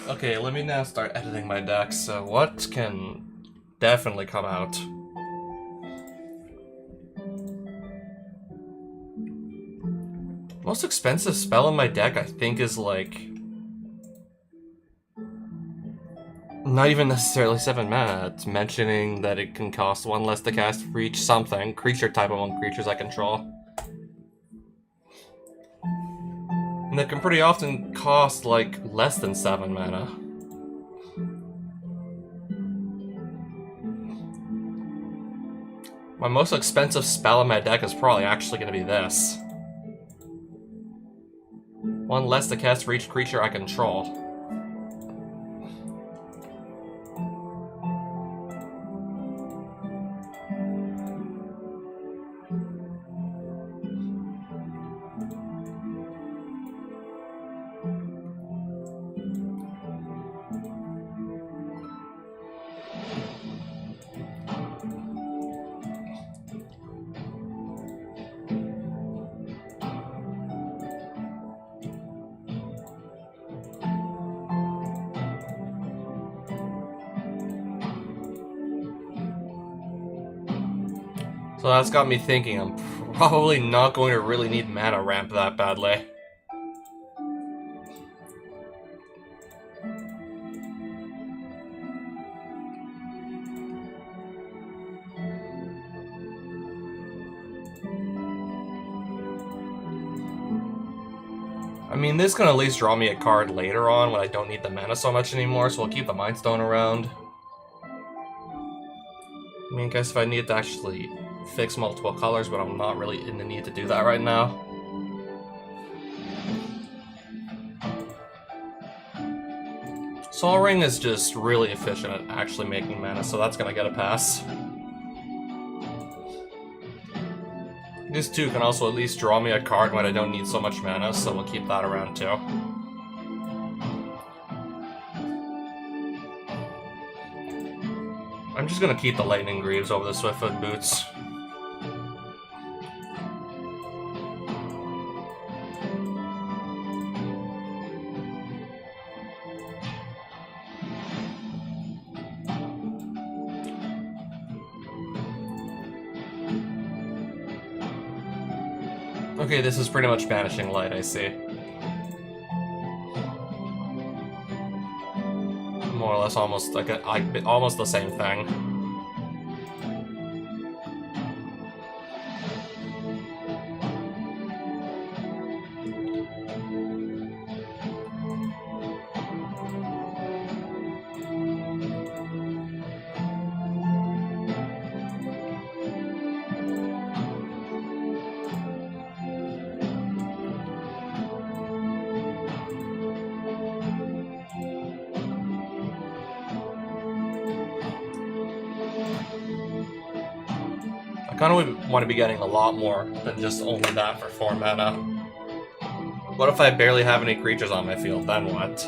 Okay, let me now start editing my deck. So what can definitely come out? Most expensive spell in my deck, I think, is like not even necessarily 7 mana. It's mentioning that it can cost 1 less to cast for each something creature type among creatures I control. And it can pretty often cost like less than 7 mana. My most expensive spell in my deck is probably actually going to be this. 1 less to cast for each creature I control. So that's got me thinking I'm probably not going to really need mana ramp that badly. I mean, this can at least draw me a card later on when I don't need the mana so much anymore, so I'll keep the Mind Stone around. I mean, I guess if I need to actually fix multiple colors, but I'm not really in the need to do that right now. Sol Ring is just really efficient at actually making mana, so that's gonna get a pass. This too can also at least draw me a card when I don't need so much mana, so we'll keep that around too. I'm just gonna keep the Lightning Greaves over the Swiftfoot Boots. Okay, this is pretty much Banishing Light, I see. More or less almost like almost the same thing. I kind of want to be getting a lot more than just only that for 4 mana. What if I barely have any creatures on my field, then what?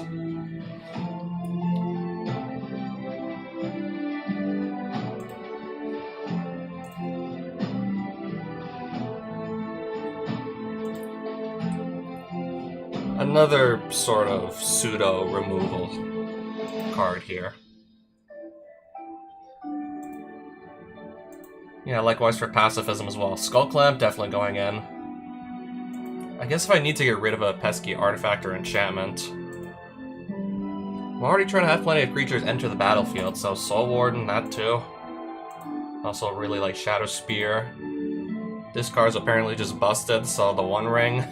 Another sort of pseudo removal card here. Yeah, likewise for pacifism as well. Skullclamp definitely going in. I guess if I need to get rid of a pesky artifact or enchantment. I'm already trying to have plenty of creatures enter the battlefield, so Soul Warden, that too. Also really like Shadow Spear. This card's apparently just busted, so the One Ring.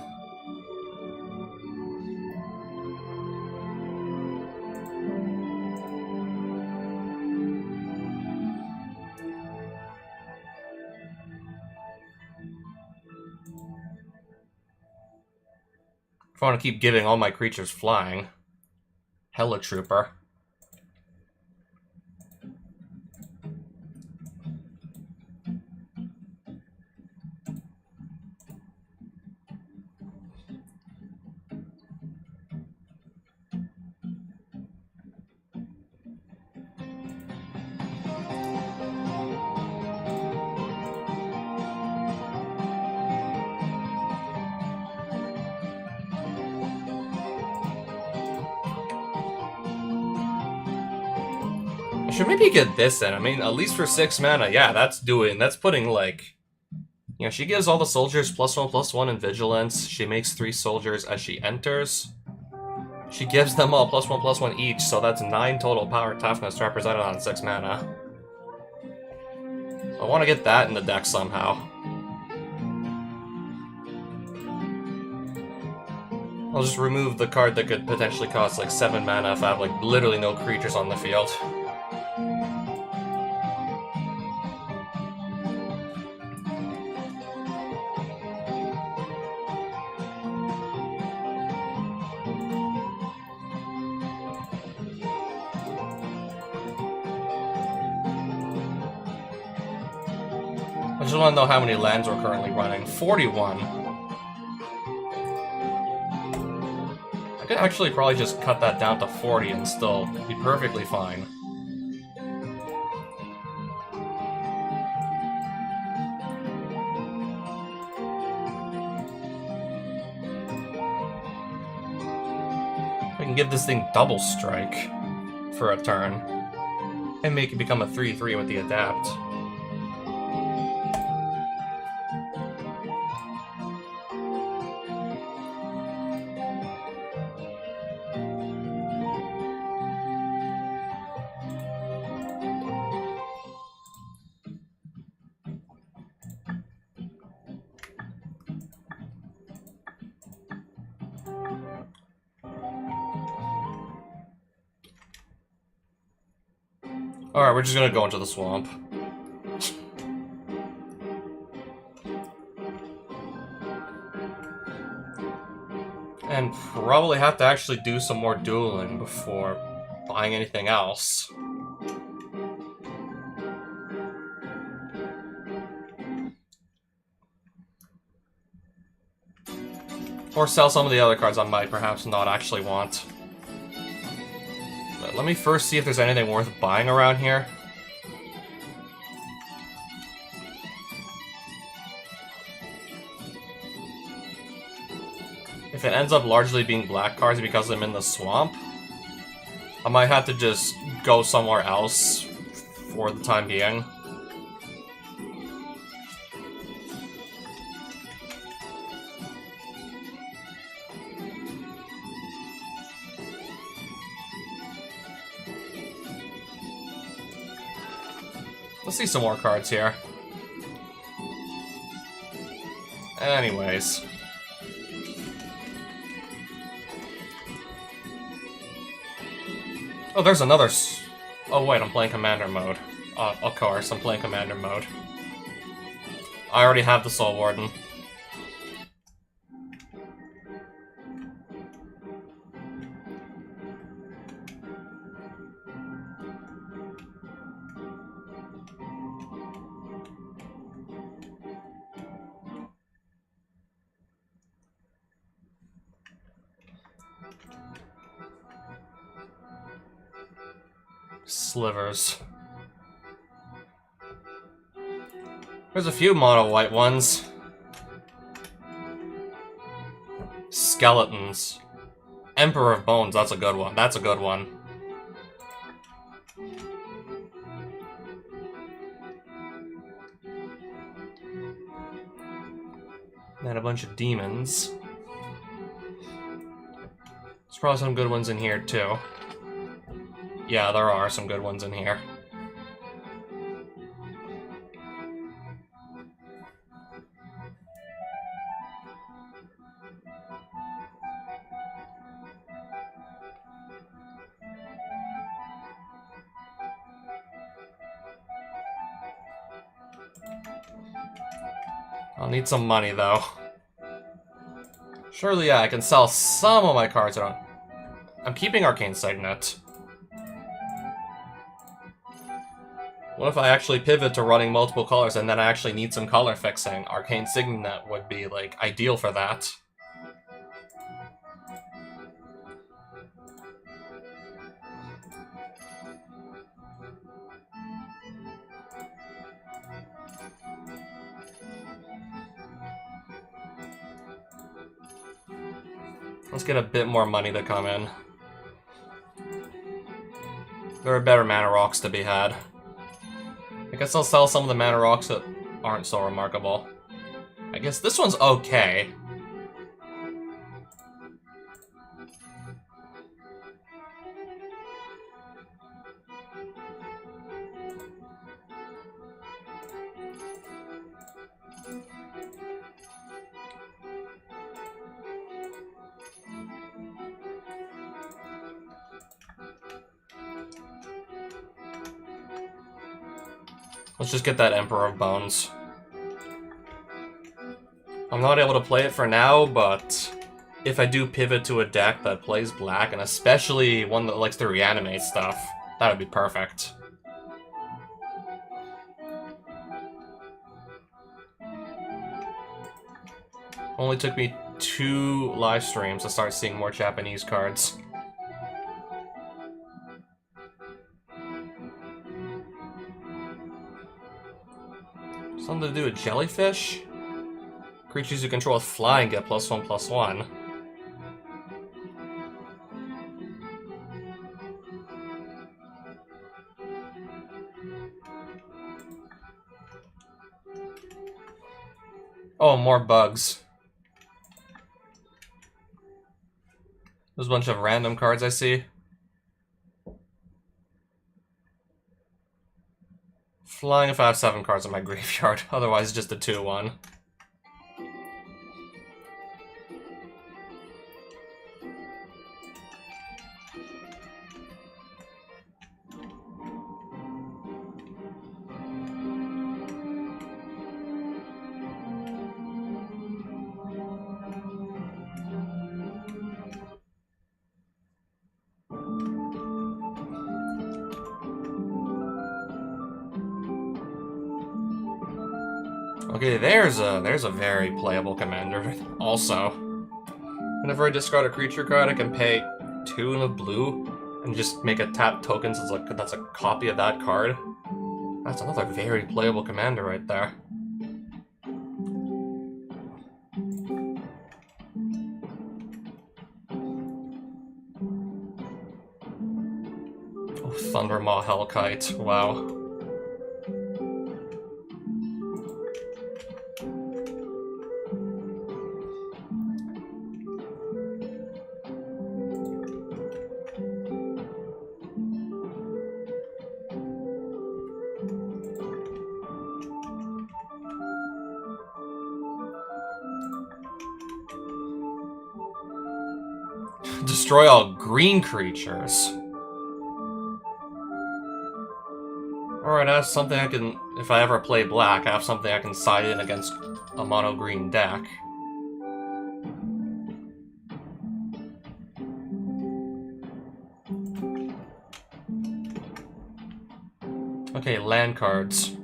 If I want to keep giving all my creatures flying. Hella Trooper. I should maybe get this in. I mean, at least for 6 mana, yeah, that's putting, like... You know, she gives all the soldiers +1/+1 in Vigilance. She makes 3 soldiers as she enters. She gives them all +1/+1 each, so that's 9 total power toughness represented on 6 mana. I want to get that in the deck somehow. I'll just remove the card that could potentially cost like 7 mana if I have like literally no creatures on the field. I just want to know how many lands we're currently running. 41. I could actually probably just cut that down to 40 and still be perfectly fine. I can give this thing double strike for a turn and make it become a 3/3 with the adapt. Alright, we're just gonna go into the swamp. And probably have to actually do some more dueling before buying anything else. Or sell some of the other cards I might perhaps not actually want. But let me first see if there's anything worth buying around here. If it ends up largely being black cards because I'm in the swamp, I might have to just go somewhere else for the time being. Let's see some more cards here. Anyways. Oh, there's another oh wait, I'm playing Commander mode. Of course, I'm playing Commander mode. I already have the Soul Warden. Slivers. There's a few mono white ones. Skeletons. Emperor of Bones, that's a good one. That's a good one. And a bunch of demons. There's probably some good ones in here too. Yeah, there are some good ones in here. I'll need some money, though. Surely, yeah, I can sell some of my cards around. I'm keeping Arcane Signet. What if I actually pivot to running multiple colors and then I actually need some color fixing? Arcane Signet would be, like, ideal for that. Let's get a bit more money to come in. There are better mana rocks to be had. I guess I'll sell some of the mana rocks that aren't so remarkable. I guess this one's okay. Let's just get that Emperor of Bones. I'm not able to play it for now, but if I do pivot to a deck that plays black, and especially one that likes to reanimate stuff, that would be perfect. Only took me 2 live streams to start seeing more Japanese cards. Something to do with jellyfish? Creatures you control with flying get +1/+1. Oh, more bugs. There's a bunch of random cards I see. Flying if I have 7 cards in my graveyard, otherwise just a 2/1. Okay, there's a very playable commander. Also, whenever I discard a creature card, I can pay 2 in a blue and just make a tap token so that's a copy of that card. That's another very playable commander right there. Oh, Thundermaw Hellkite, wow. Destroy all green creatures. Alright, I have something I can... If I ever play black, I have something I can side in against a mono-green deck. Okay, land cards.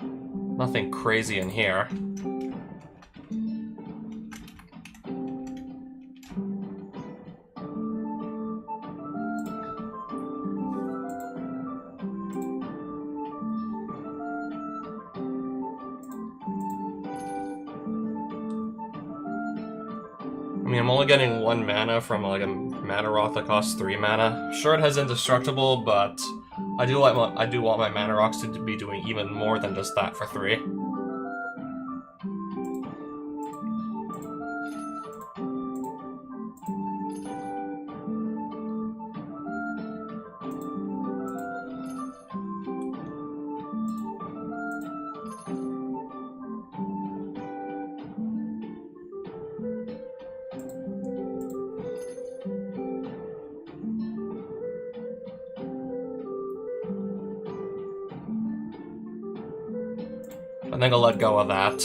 Nothing crazy in here. I mean, I'm only getting 1 mana from like a mana rock that costs 3 mana. Sure, it has indestructible, but I do want my mana rocks to be doing even more than just that for 3. I think I'll let go of that.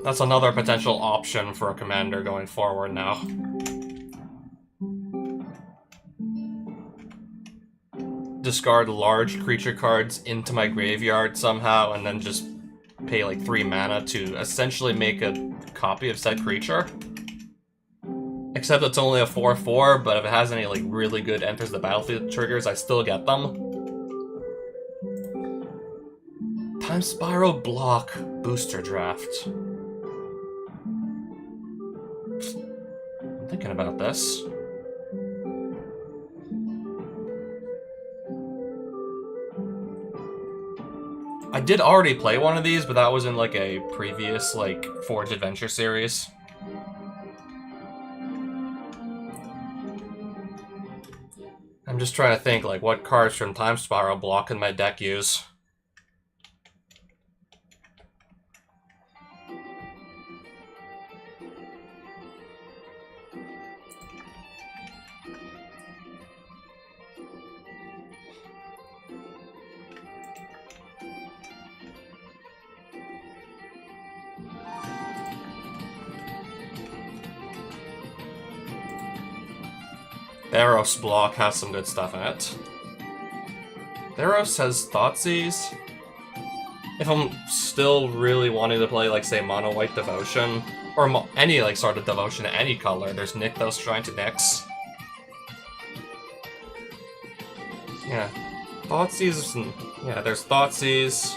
That's another potential option for a commander going forward now. Discard large creature cards into my graveyard somehow, and then just pay like 3 mana to essentially make a copy of said creature. Except it's only a 4/4, but if it has any like really good enters the battlefield triggers, I still get them. Time Spiral block booster draft. thinking about this. I did already play one of these, but that was in like a previous like Forged Adventure series. I'm just trying to think like what cards from Time Spiral block can my deck use. Theros block has some good stuff in it. Theros has Thoughtseize. If I'm still really wanting to play, like, say, Mono White Devotion, or any, like, sort of devotion to any color, there's Nykthos Shrine to Nyx. Yeah. Thoughtseize, yeah, there's Thoughtseize.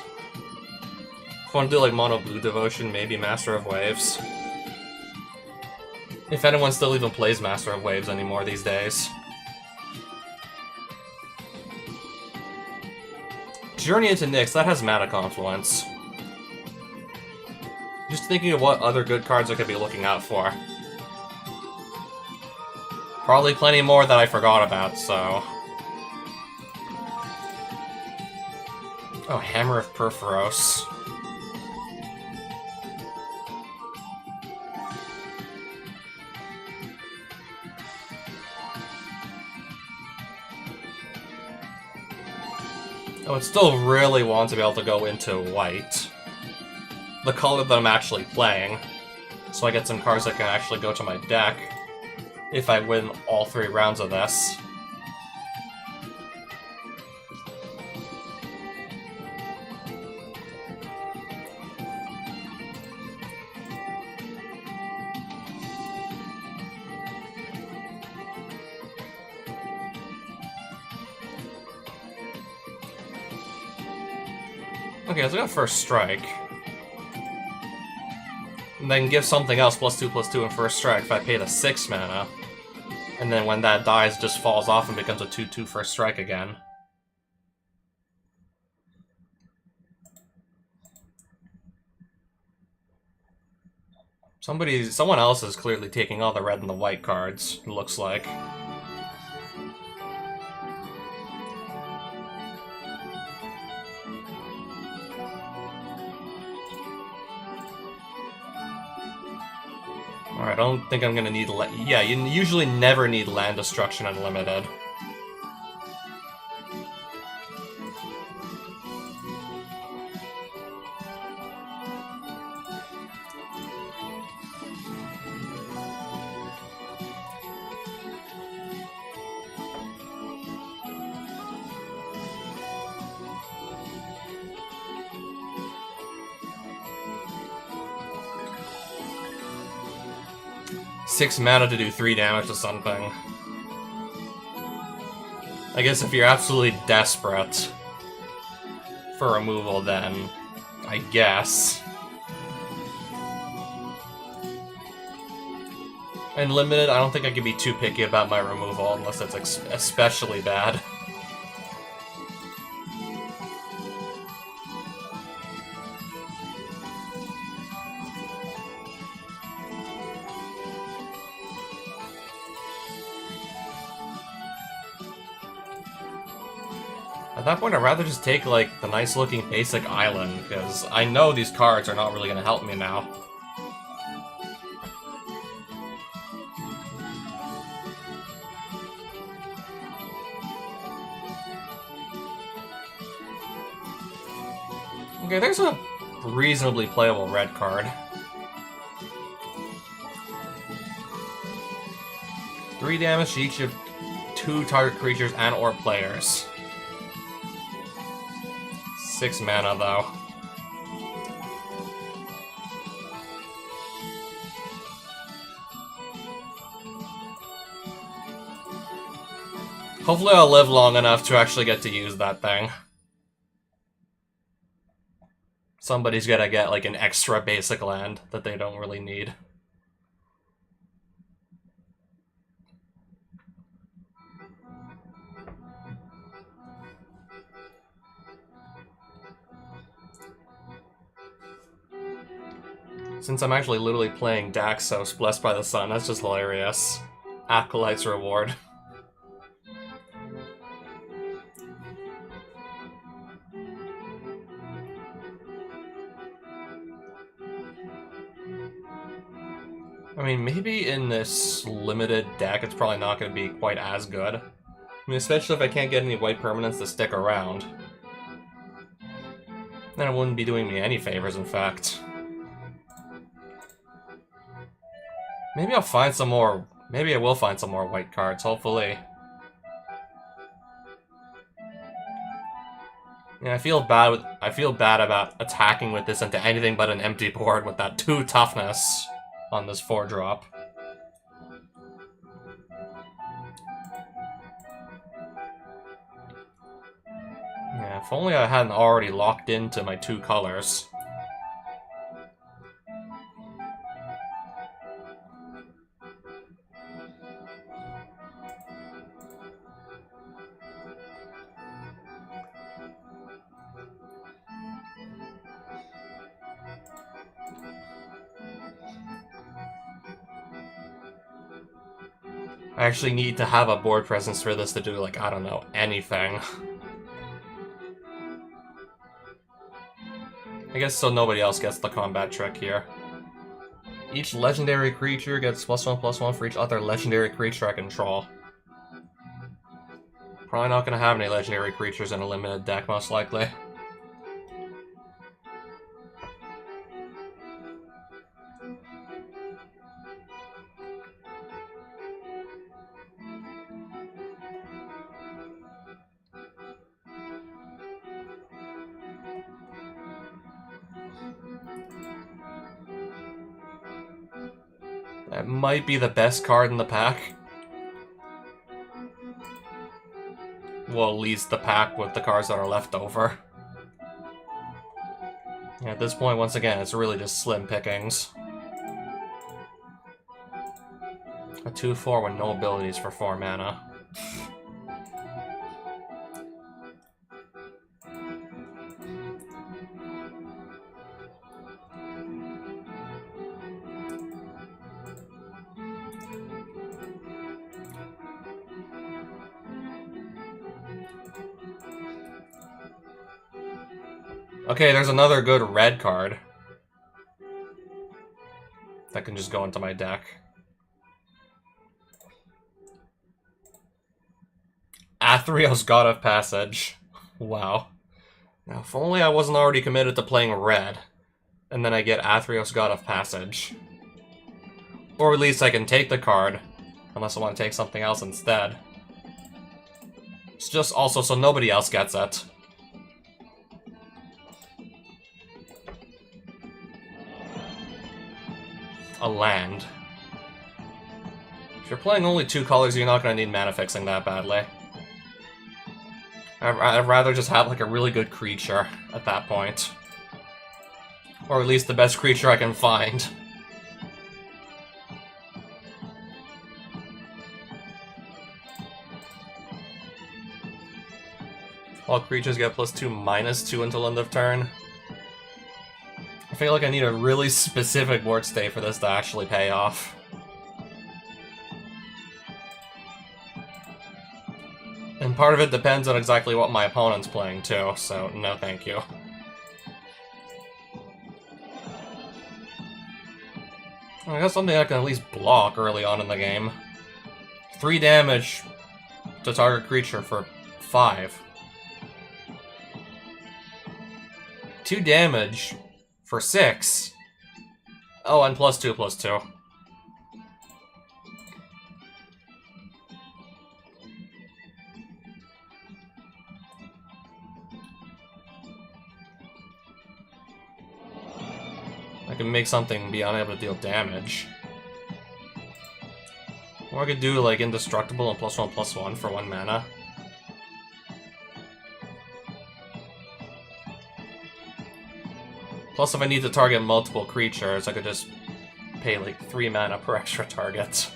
If I want to do, like, Mono Blue Devotion, maybe Master of Waves. If anyone still even plays Master of Waves anymore these days. Journey into Nyx, that has Mana Confluence. Just thinking of what other good cards I could be looking out for. Probably plenty more that I forgot about, so... Oh, Hammer of Perforos. I would still really want to be able to go into white. The color that I'm actually playing. So I get some cards that can actually go to my deck if I win all 3 rounds of this. Okay, let's go First Strike. And then give something else +2/+2 in First Strike if I paid a 6 mana. And then when that dies, it just falls off and becomes a 2/2 First Strike again. Someone else is clearly taking all the red and the white cards, it looks like. Alright, I don't think I'm gonna need yeah, you usually never need Land Destruction Unlimited. Six mana to do 3 damage to something. I guess if you're absolutely desperate for removal, then I guess. And limited, I don't think I can be too picky about my removal unless it's especially bad. At that point, I'd rather just take, like, the nice-looking basic island, because I know these cards are not really going to help me now. Okay, there's a reasonably playable red card. 3 damage to each of 2 target creatures and or players. 6 mana, though. Hopefully I'll live long enough to actually get to use that thing. Somebody's gonna get, like, an extra basic land that they don't really need. Since I'm actually literally playing Daxos, Blessed by the Sun, that's just hilarious. Acolyte's Reward. I mean, maybe in this limited deck, it's probably not going to be quite as good. I mean, especially if I can't get any white permanents to stick around. Then it wouldn't be doing me any favors, in fact. Maybe I'll find some more... Maybe I will find some more white cards, hopefully. Yeah, I feel bad about attacking with this into anything but an empty board with that 2 toughness on this 4-drop. Yeah, if only I hadn't already locked into my 2 colors. I actually need to have a board presence for this to do, like, I don't know, anything. I guess so nobody else gets the combat trick here. Each legendary creature gets +1/+1 for each other legendary creature I control. Probably not gonna have any legendary creatures in a limited deck, most likely. That might be the best card in the pack. Well, at least the pack with the cards that are left over. Yeah, at this point, once again, it's really just slim pickings. A 2/4 with no abilities for 4 mana. Okay, there's another good red card that can just go into my deck. Athreos, God of Passage. Wow. Now, if only I wasn't already committed to playing red, and then I get Athreos, God of Passage. Or at least I can take the card, unless I want to take something else instead. It's just also so nobody else gets it. A land. If you're playing only 2 colors, you're not going to need mana fixing that badly. I'd rather just have like a really good creature at that point. Or at least the best creature I can find. All creatures get +2/-2 until end of turn. I feel like I need a really specific board state for this to actually pay off. And part of it depends on exactly what my opponent's playing too, so no thank you. I got something I can at least block early on in the game. 3 damage to target creature for 5. 2 damage for 6. Oh, and +2/+2. I can make something be unable to deal damage. Or I could do like indestructible and +1/+1 for 1 mana. Plus, if I need to target multiple creatures, I could just pay like 3 mana per extra target.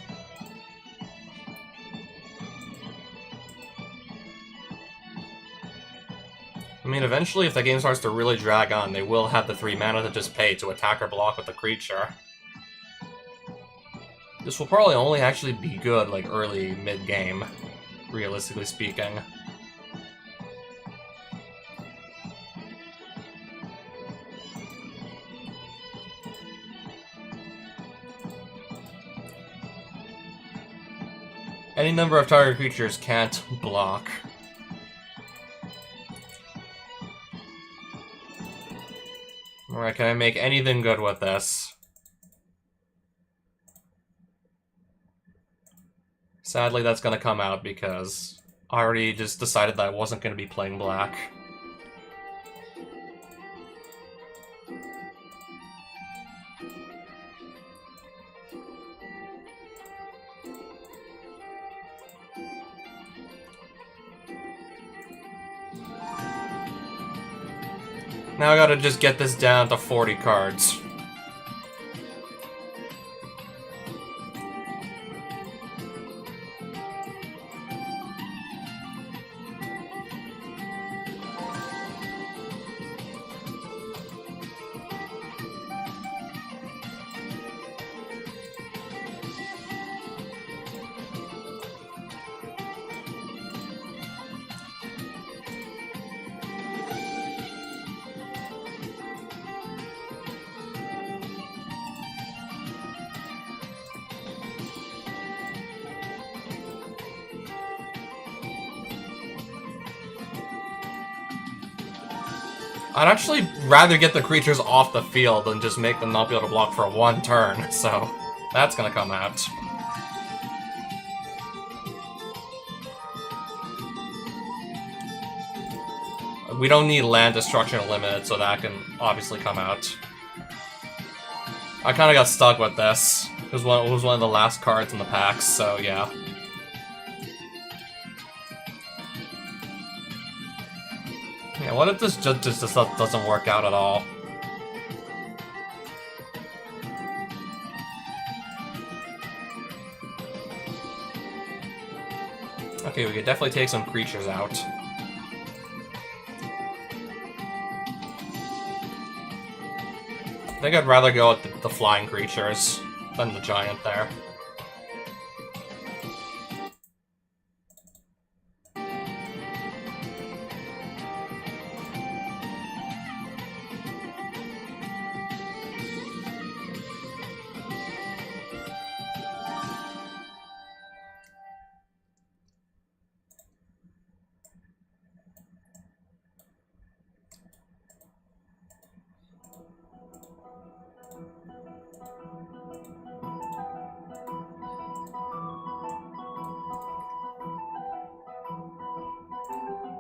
I mean, eventually, if the game starts to really drag on, they will have the 3 mana to just pay to attack or block with the creature. This will probably only actually be good, like, early, mid-game, realistically speaking. Any number of target creatures can't block. Alright, can I make anything good with this? Sadly, that's gonna come out because I already just decided that I wasn't gonna be playing black. Now I gotta just get this down to 40 cards. I'd actually rather get the creatures off the field than just make them not be able to block for 1 turn, so that's gonna come out. We don't need land destruction limited, so that can obviously come out. I kinda got stuck with this. It was one of the last cards in the packs, so yeah. Yeah, what if this just doesn't work out at all? Okay, we could definitely take some creatures out. I think I'd rather go with the flying creatures than the giant there.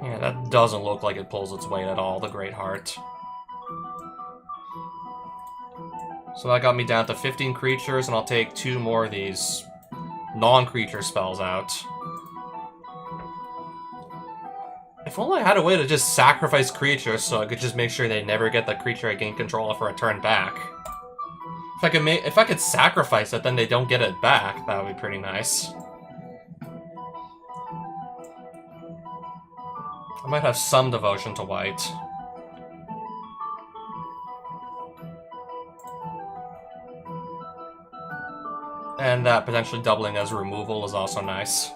Yeah, that doesn't look like it pulls its weight at all, the Great Heart. So that got me down to 15 creatures, and I'll take 2 more of these non-creature spells out. If only I had a way to just sacrifice creatures so I could just make sure they never get the creature I gain control of for a turn back. If I could sacrifice it, then they don't get it back, that would be pretty nice. I might have some devotion to white. And that potentially doubling as removal is also nice.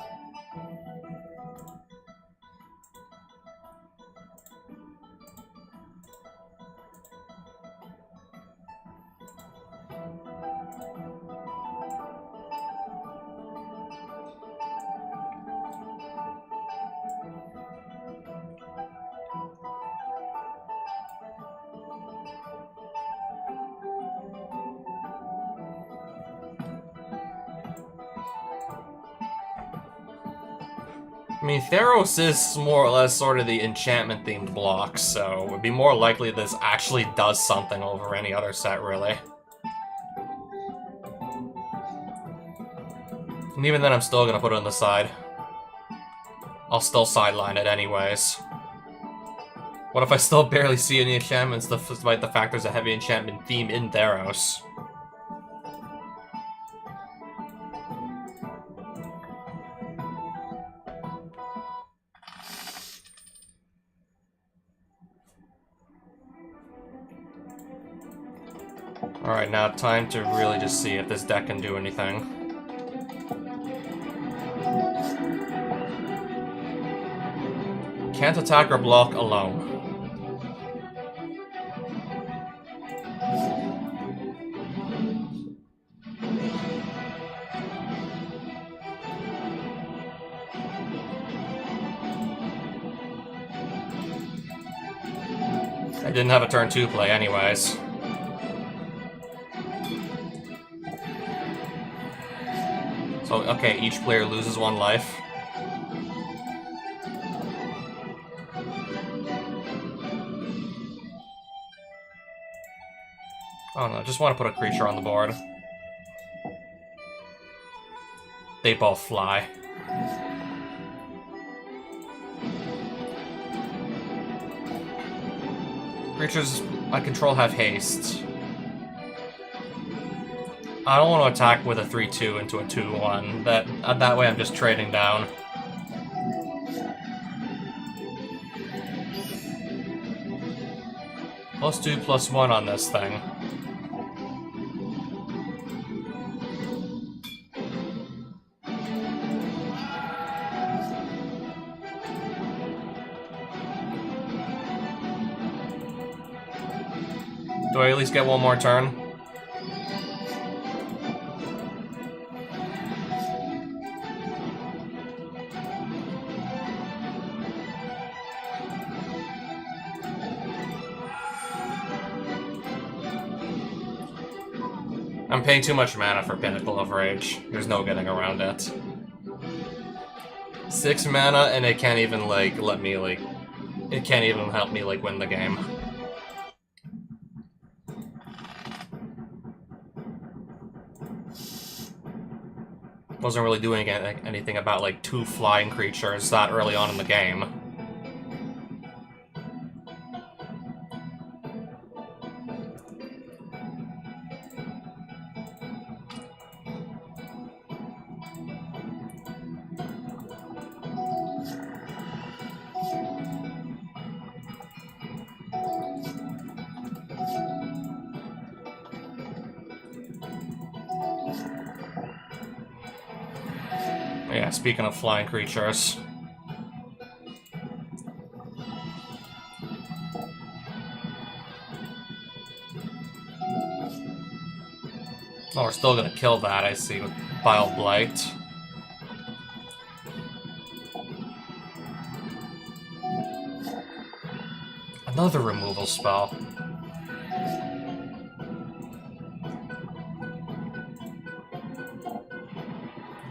I mean, Theros is more or less sort of the enchantment-themed block, so it would be more likely this actually does something over any other set, really. And even then, I'm still gonna put it on the side. I'll still sideline it anyways. What if I still barely see any enchantments despite the fact there's a heavy enchantment theme in Theros? Alright, now time to really just see if this deck can do anything. Can't attack or block alone. I didn't have a turn 2 play anyways. So, okay, each player loses 1 life. Oh no, just want to put a creature on the board. They both fly. Creatures I control have haste. I don't want to attack with a 3-2 into a 2-1. That way I'm just trading down. +2, +1 on this thing. Do I at least get 1 more turn? I'm paying too much mana for Pinnacle of Rage. There's no getting around it. 6 mana and it can't even, like, let me, like... It can't even help me, like, win the game. Wasn't really doing anything about, like, 2 flying creatures that early on in the game. Yeah, speaking of flying creatures. Oh, we're still gonna kill that, I see, with Bile Blight. Another removal spell.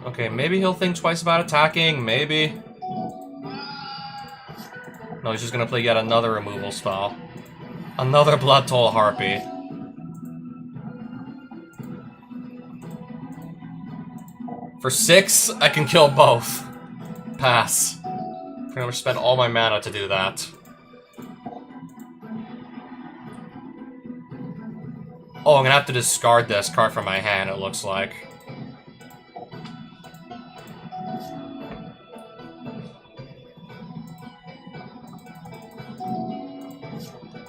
Okay, maybe he'll think twice about attacking, maybe. No, he's just gonna play yet another removal spell. Another Blood Toll Harpy. For 6, I can kill both. Pass. Pretty much spend all my mana to do that. Oh, I'm gonna have to discard this card from my hand, it looks like.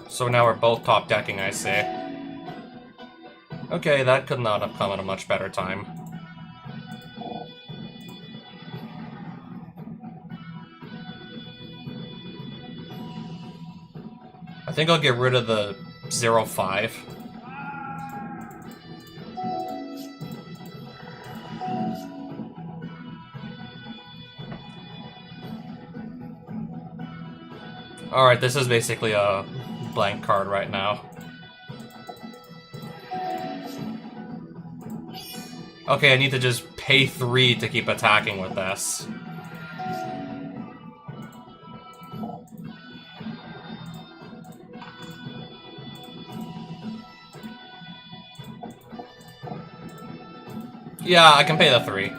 So now we're both top decking, I see. Okay, that could not have come at a much better time. I think I'll get rid of the 0-5. Alright, this is basically a blank card right now. Okay, I need to just pay 3 to keep attacking with this. Yeah, I can pay the 3.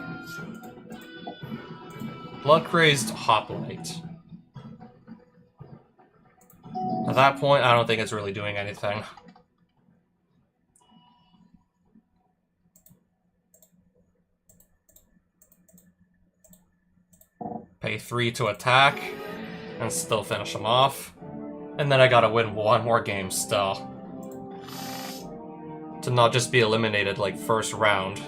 Blood-Crazed Hoplite. At that point, I don't think it's really doing anything. Pay 3 to attack, and still finish him off. And then I gotta win 1 more game still. To not just be eliminated, like, first round.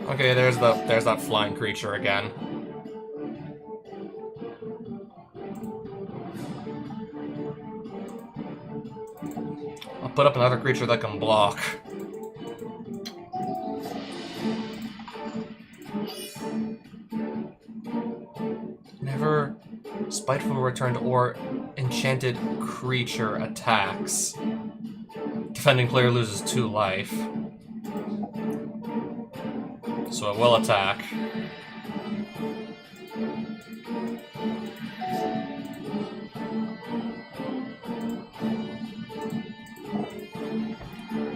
Okay, there's that flying creature again. I'll put up another creature that can block. Never spiteful returned or enchanted creature attacks. Defending player loses 2 life. So it will attack.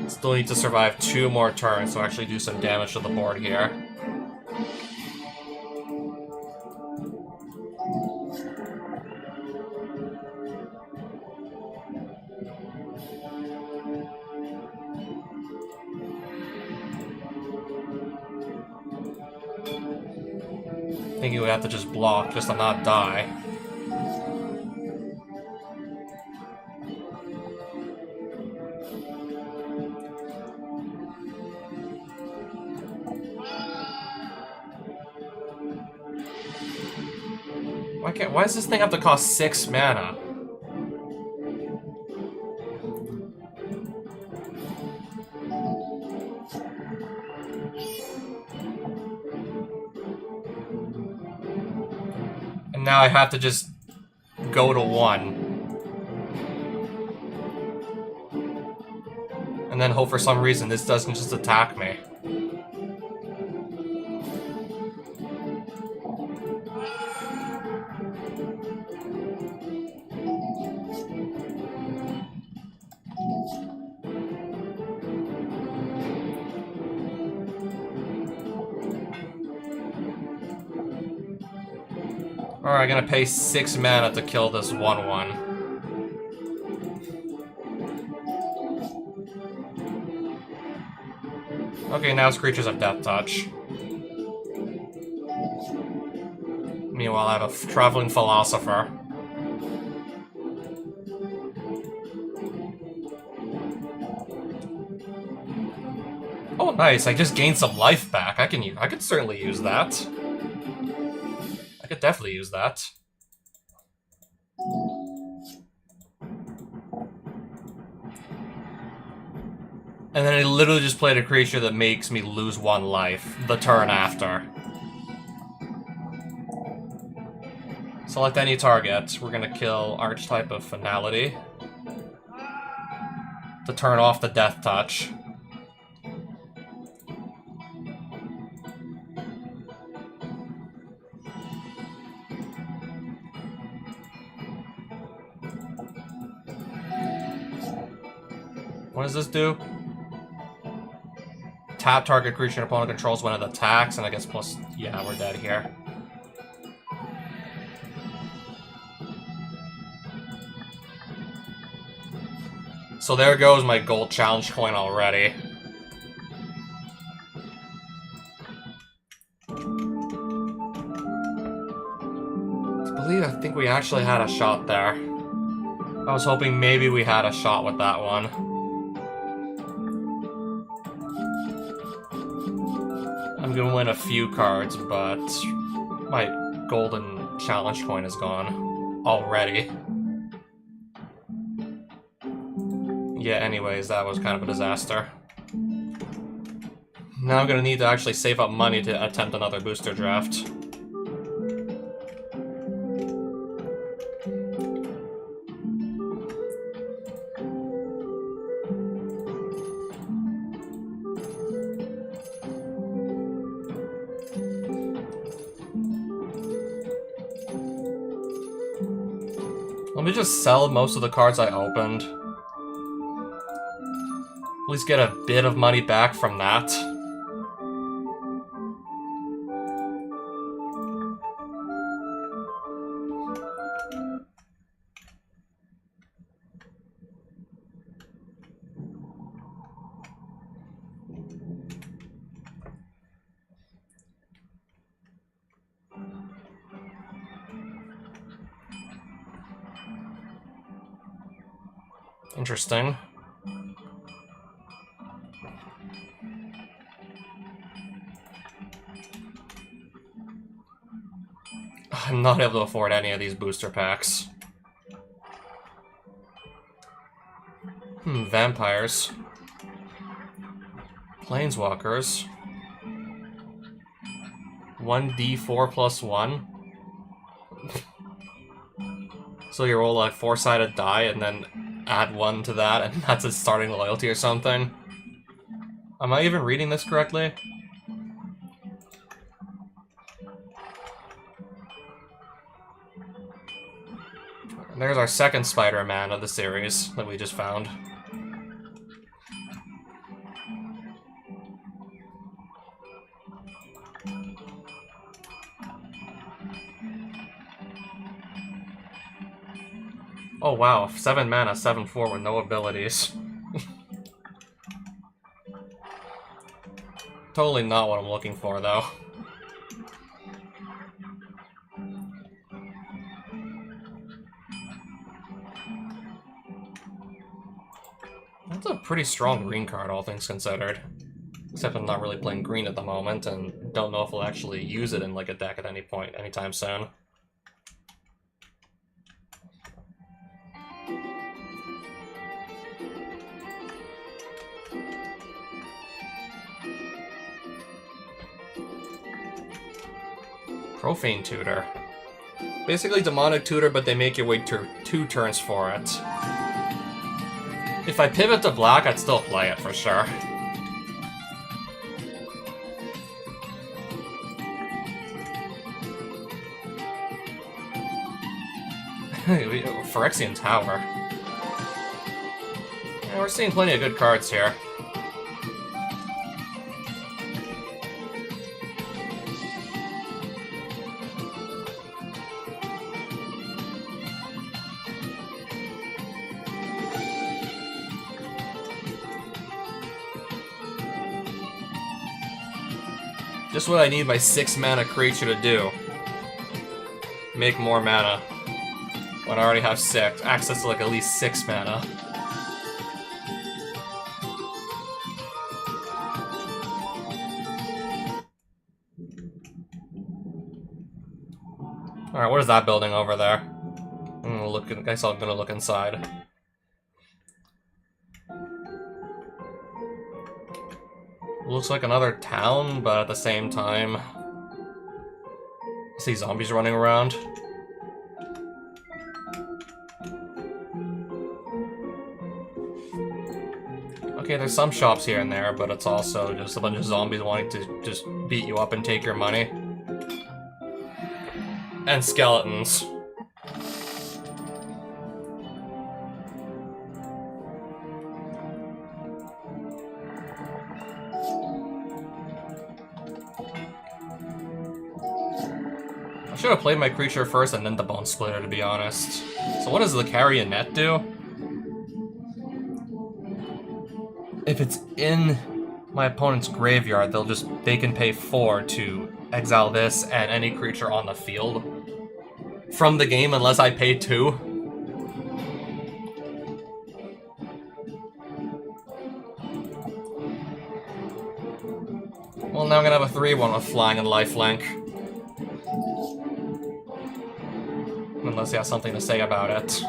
Still need to survive 2 more turns to actually do some damage to the board here. Thinking we have to just block just to not die. Why does this thing have to cost 6 mana? And now I have to just go to 1. And then hope for some reason this doesn't just attack me. Alright, I'm gonna pay 6 mana to kill this 1/1. Okay, now his creatures have Death Touch. Meanwhile, I have a Traveling Philosopher. Oh, nice! I just gained some life back. I could certainly use that. I could definitely use that. And then I literally just played a creature that makes me lose 1 life the turn after. Select any target. We're gonna kill Archetype of Finality to turn off the Death Touch. What does this do? Tap target creature an opponent controls when it attacks, and I guess plus... yeah, we're dead here. So there goes my gold challenge coin already. I think we actually had a shot there. I was hoping maybe we had a shot with that one. I'm gonna win a few cards, but my golden challenge coin is gone already. Yeah, anyways, that was kind of a disaster. Now I'm gonna need to actually save up money to attempt another booster draft. Let me just sell most of the cards I opened. At least get a bit of money back from that. Interesting. I'm not able to afford any of these booster packs. Vampires. Planeswalkers. 1d4 plus 1. So you roll a 4-sided die and then add 1 to that, and that's its starting loyalty or something. Am I even reading this correctly? There's our second Spider-Man of the series that we just found. Oh wow, 7 mana, 7/4 with no abilities. Totally not what I'm looking for, though. That's a pretty strong green card, all things considered. Except I'm not really playing green at the moment, and don't know if we'll actually use it in like a deck at any point, anytime soon. Profane Tutor. Basically Demonic Tutor, but they make you wait 2 turns for it. If I pivot to black, I'd still play it for sure. Phyrexian Tower. Yeah, we're seeing plenty of good cards here. Just what I need my 6-mana creature to do. Make more mana. When I already have 6. Access to like at least 6 mana. Alright, what is that building over there? I guess I'm gonna look inside. Looks like another town, but at the same time... I see zombies running around. Okay, there's some shops here and there, but it's also just a bunch of zombies wanting to just beat you up and take your money. And skeletons. I should have played my creature first and then the Bone Splitter, to be honest. So what does the Carrionet do? If it's in my opponent's graveyard, they can pay 4 to exile this and any creature on the field from the game unless I pay 2. Well, now I'm gonna have a 3/1 with flying and lifelink. Unless he has something to say about it.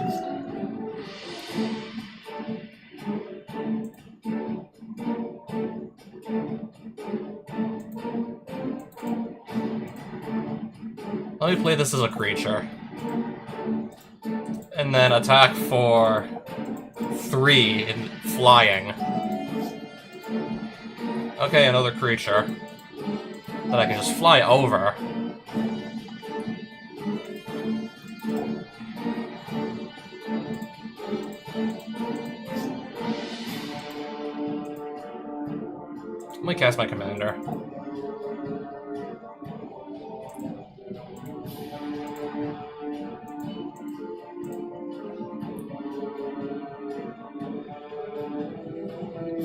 Let me play this as a creature. And then attack for 3 in flying. Okay, another creature that I can just fly over. Let me cast my commander.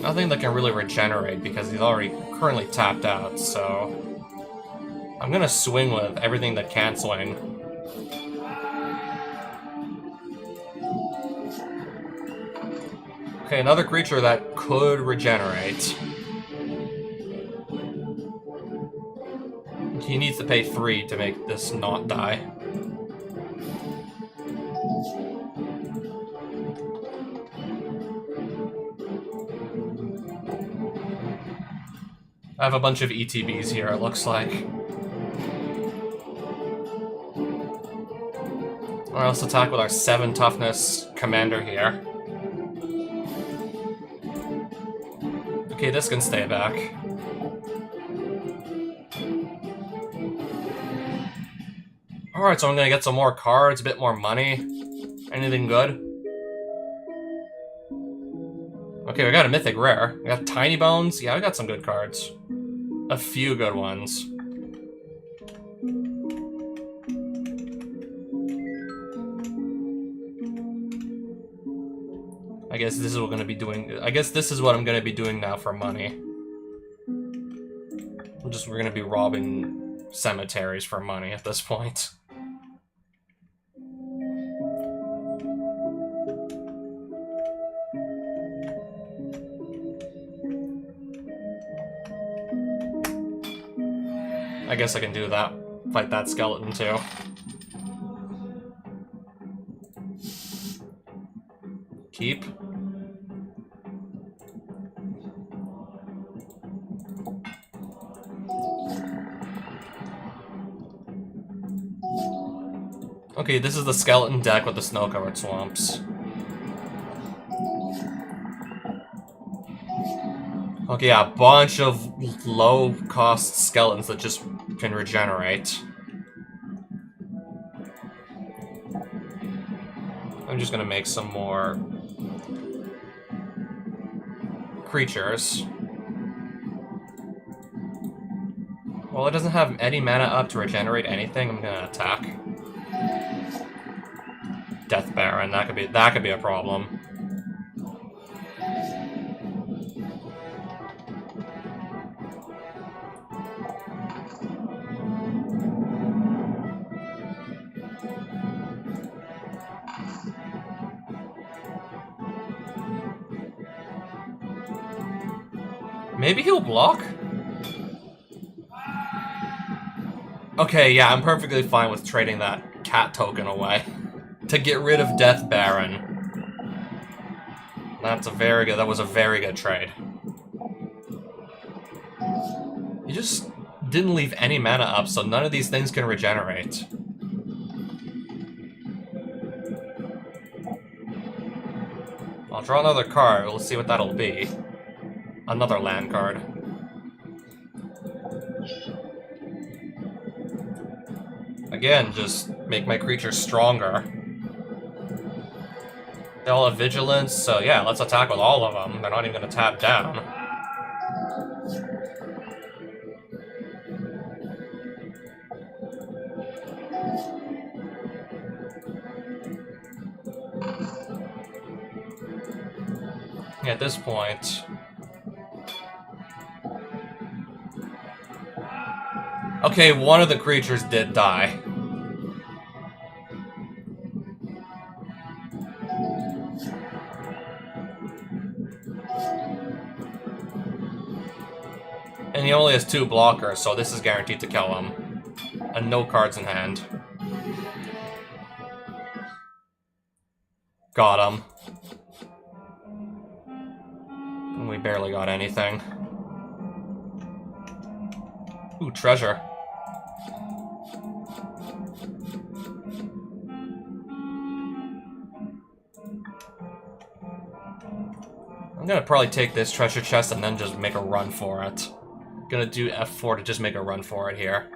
Nothing that can really regenerate because he's already currently tapped out, so... I'm gonna swing with everything that can swing. Okay, another creature that could regenerate. He needs to pay 3 to make this not die. I have a bunch of ETBs here, it looks like. Or else attack with our 7 toughness commander here. Okay, this can stay back. Alright, so I'm gonna get some more cards, a bit more money. Anything good? Okay, we got a mythic rare. We got Tiny Bones. Yeah, we got some good cards. A few good ones. I guess this is what I'm gonna be doing. I guess this is what I'm gonna be doing now for money. We're gonna be robbing cemeteries for money at this point. I guess I can do that. Fight that skeleton too. Keep. Okay, this is the skeleton deck with the snow-covered swamps. Okay, yeah, a bunch of low-cost skeletons that just can regenerate. I'm just gonna make some more creatures. Well, it doesn't have any mana up to regenerate anything. I'm gonna attack. Death Baron, that could be a problem. Maybe he'll block? Okay, yeah, I'm perfectly fine with trading that cat token away. To get rid of Death Baron. That was a very good trade. He just didn't leave any mana up, so none of these things can regenerate. I'll draw another card, let's see what that'll be. Another land card. Again, just make my creatures stronger. They all have vigilance, so yeah, let's attack with all of them. They're not even gonna tap down. At this point... Okay, one of the creatures did die. And he only has 2 blockers, so this is guaranteed to kill him. And no cards in hand. Got him. And we barely got anything. Ooh, treasure. I'm gonna probably take this treasure chest and then just make a run for it. Gonna do F4 to just make a run for it here.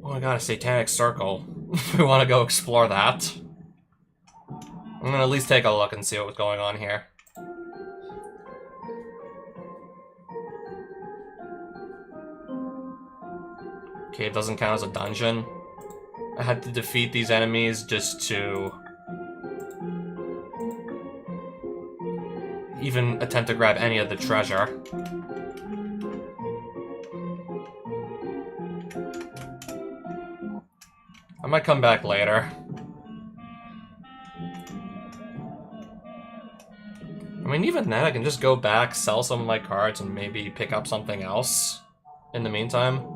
Oh, I got a satanic circle. We want to go explore that. I'm gonna at least take a look and see what's going on here. Okay, it doesn't count as a dungeon. I had to defeat these enemies just to... even attempt to grab any of the treasure. I might come back later. I mean, even then, I can just go back, sell some of my cards, and maybe pick up something else in the meantime.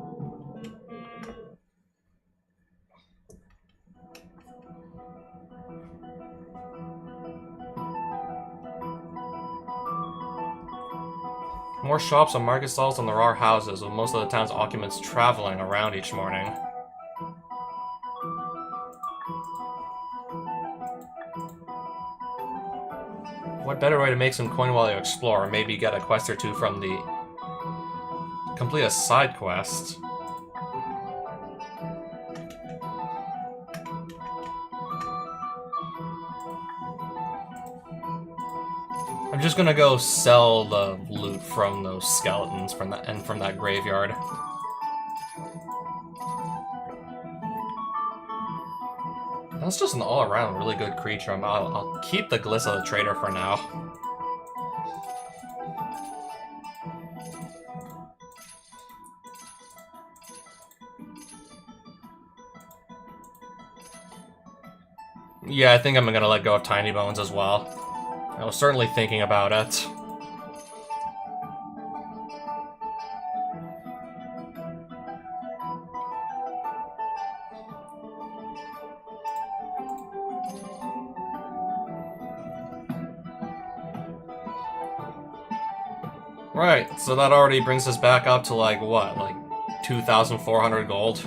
More shops and market stalls than there are houses, with most of the town's occupants traveling around each morning. What better way to make some coin while you explore? Maybe get a quest or two from the... Complete a side quest. I'm just gonna go sell the loot from those skeletons from that graveyard. That's just an all-around really good creature. I'll keep the Glissa the Trader for now. Yeah, I think I'm gonna let go of Tiny Bones as well. I was certainly thinking about it. Right, so that already brings us back up to like, what, like 2,400 gold?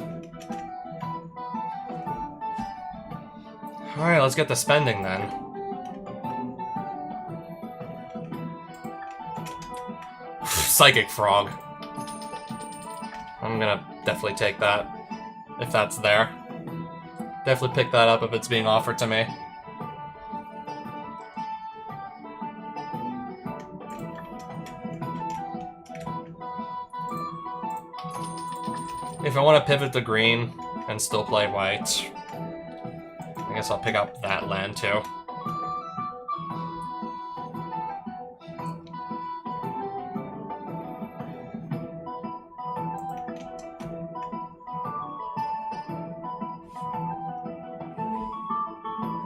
Alright, let's get to spending then. Psychic Frog. I'm gonna definitely take that, if that's there. Definitely pick that up if it's being offered to me. If I want to pivot to green and still play white, I guess I'll pick up that land too.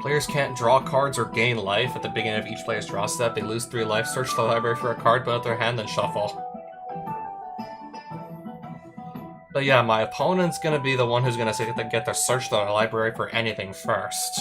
Players can't draw cards or gain life at the beginning of each player's draw step. They lose 3 life, search the library for a card, put out their hand, then shuffle. But yeah, my opponent's gonna be the one who's gonna get to search the library for anything first.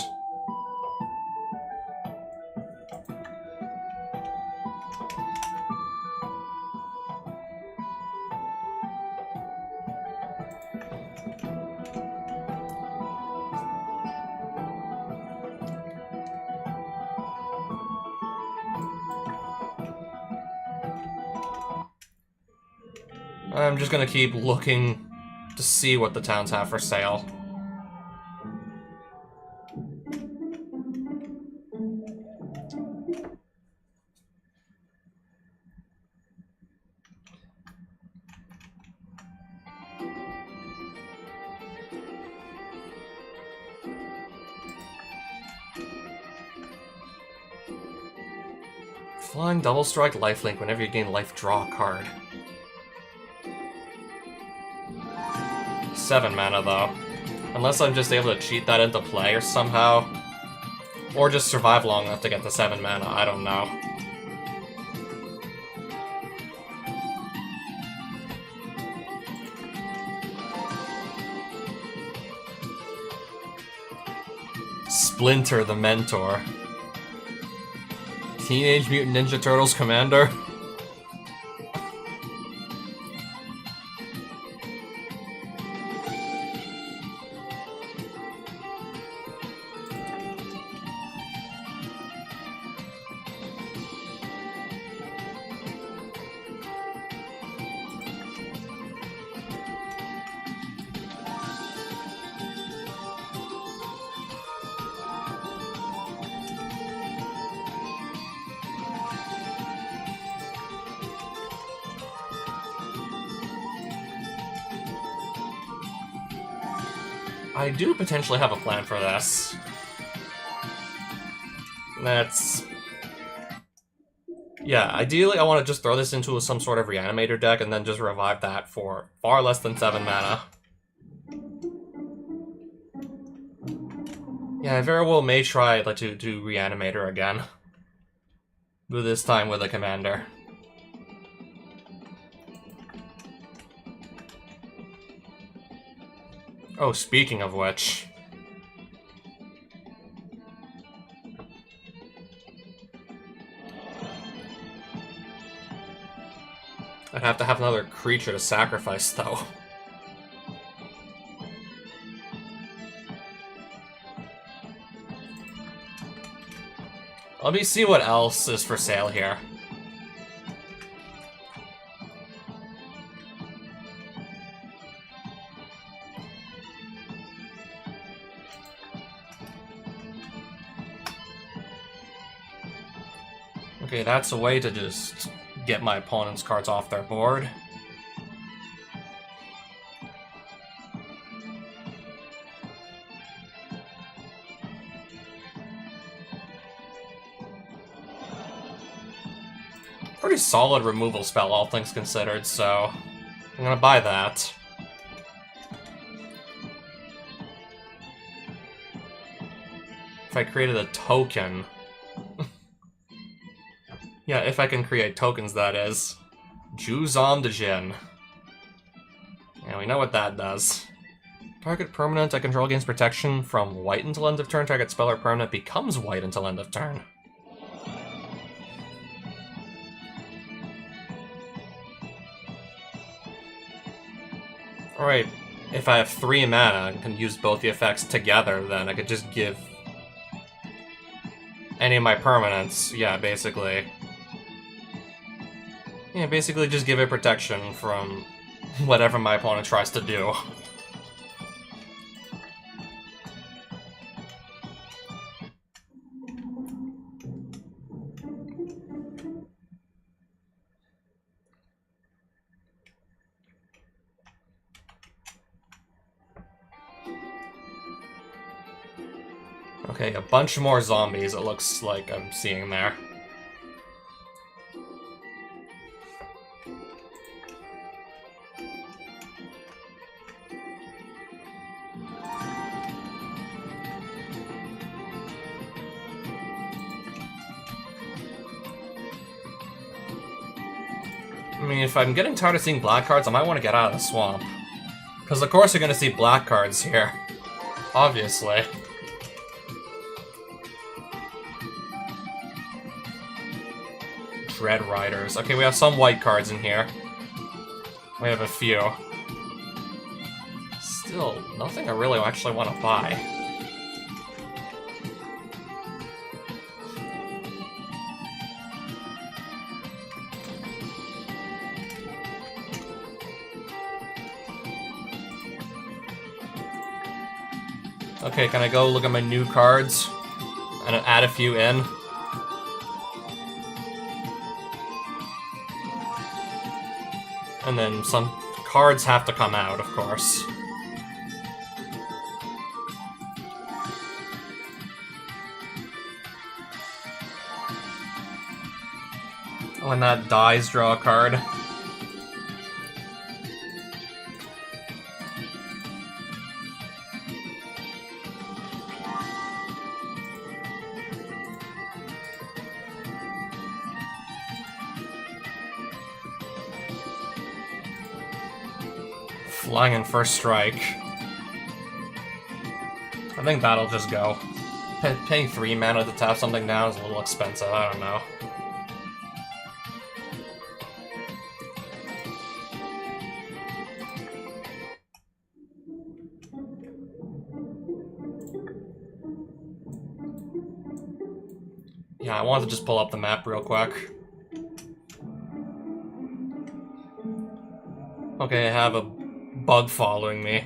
I'm just gonna keep looking to see what the towns have for sale. Flying Double Strike Lifelink. Whenever you gain life, draw a card. 7 mana, though. Unless I'm just able to cheat that into play or somehow. Or just survive long enough to get the 7 mana, I don't know. Splinter the Mentor. Teenage Mutant Ninja Turtles Commander. I do potentially have a plan for this. Let's Yeah, ideally I want to just throw this into some sort of reanimator deck and then just revive that for far less than 7 mana. Yeah, I very well may try to do reanimator again. But this time with a commander. Oh, speaking of which... I'd have to have another creature to sacrifice, though. Let me see what else is for sale here. Okay, that's a way to just get my opponent's cards off their board. Pretty solid removal spell, all things considered, so I'm gonna buy that. If I created a token... Yeah, if I can create tokens, that is. Juzam de Jin. Yeah, we know what that does. Target permanent I control gains protection from white until end of turn. Target spell or permanent becomes white until end of turn. Alright, if I have 3 mana and can use both the effects together, then I could just give any of my permanents, yeah, basically. Yeah, basically just give it protection from whatever my opponent tries to do. Okay, a bunch more zombies, it looks like I'm seeing there. I mean, if I'm getting tired of seeing black cards, I might want to get out of the swamp. Because of course you're going to see black cards here. Obviously. Dread Riders. Okay, we have some white cards in here. We have a few. Still, nothing I really actually want to buy. Okay, can I go look at my new cards and add a few in? And then some cards have to come out, of course. When that dies, draw a card. Flying in first strike. I think that'll just go. Paying 3 mana to tap something down is a little expensive, I don't know. Yeah, I wanted to just pull up the map real quick. Okay, I have a bug following me.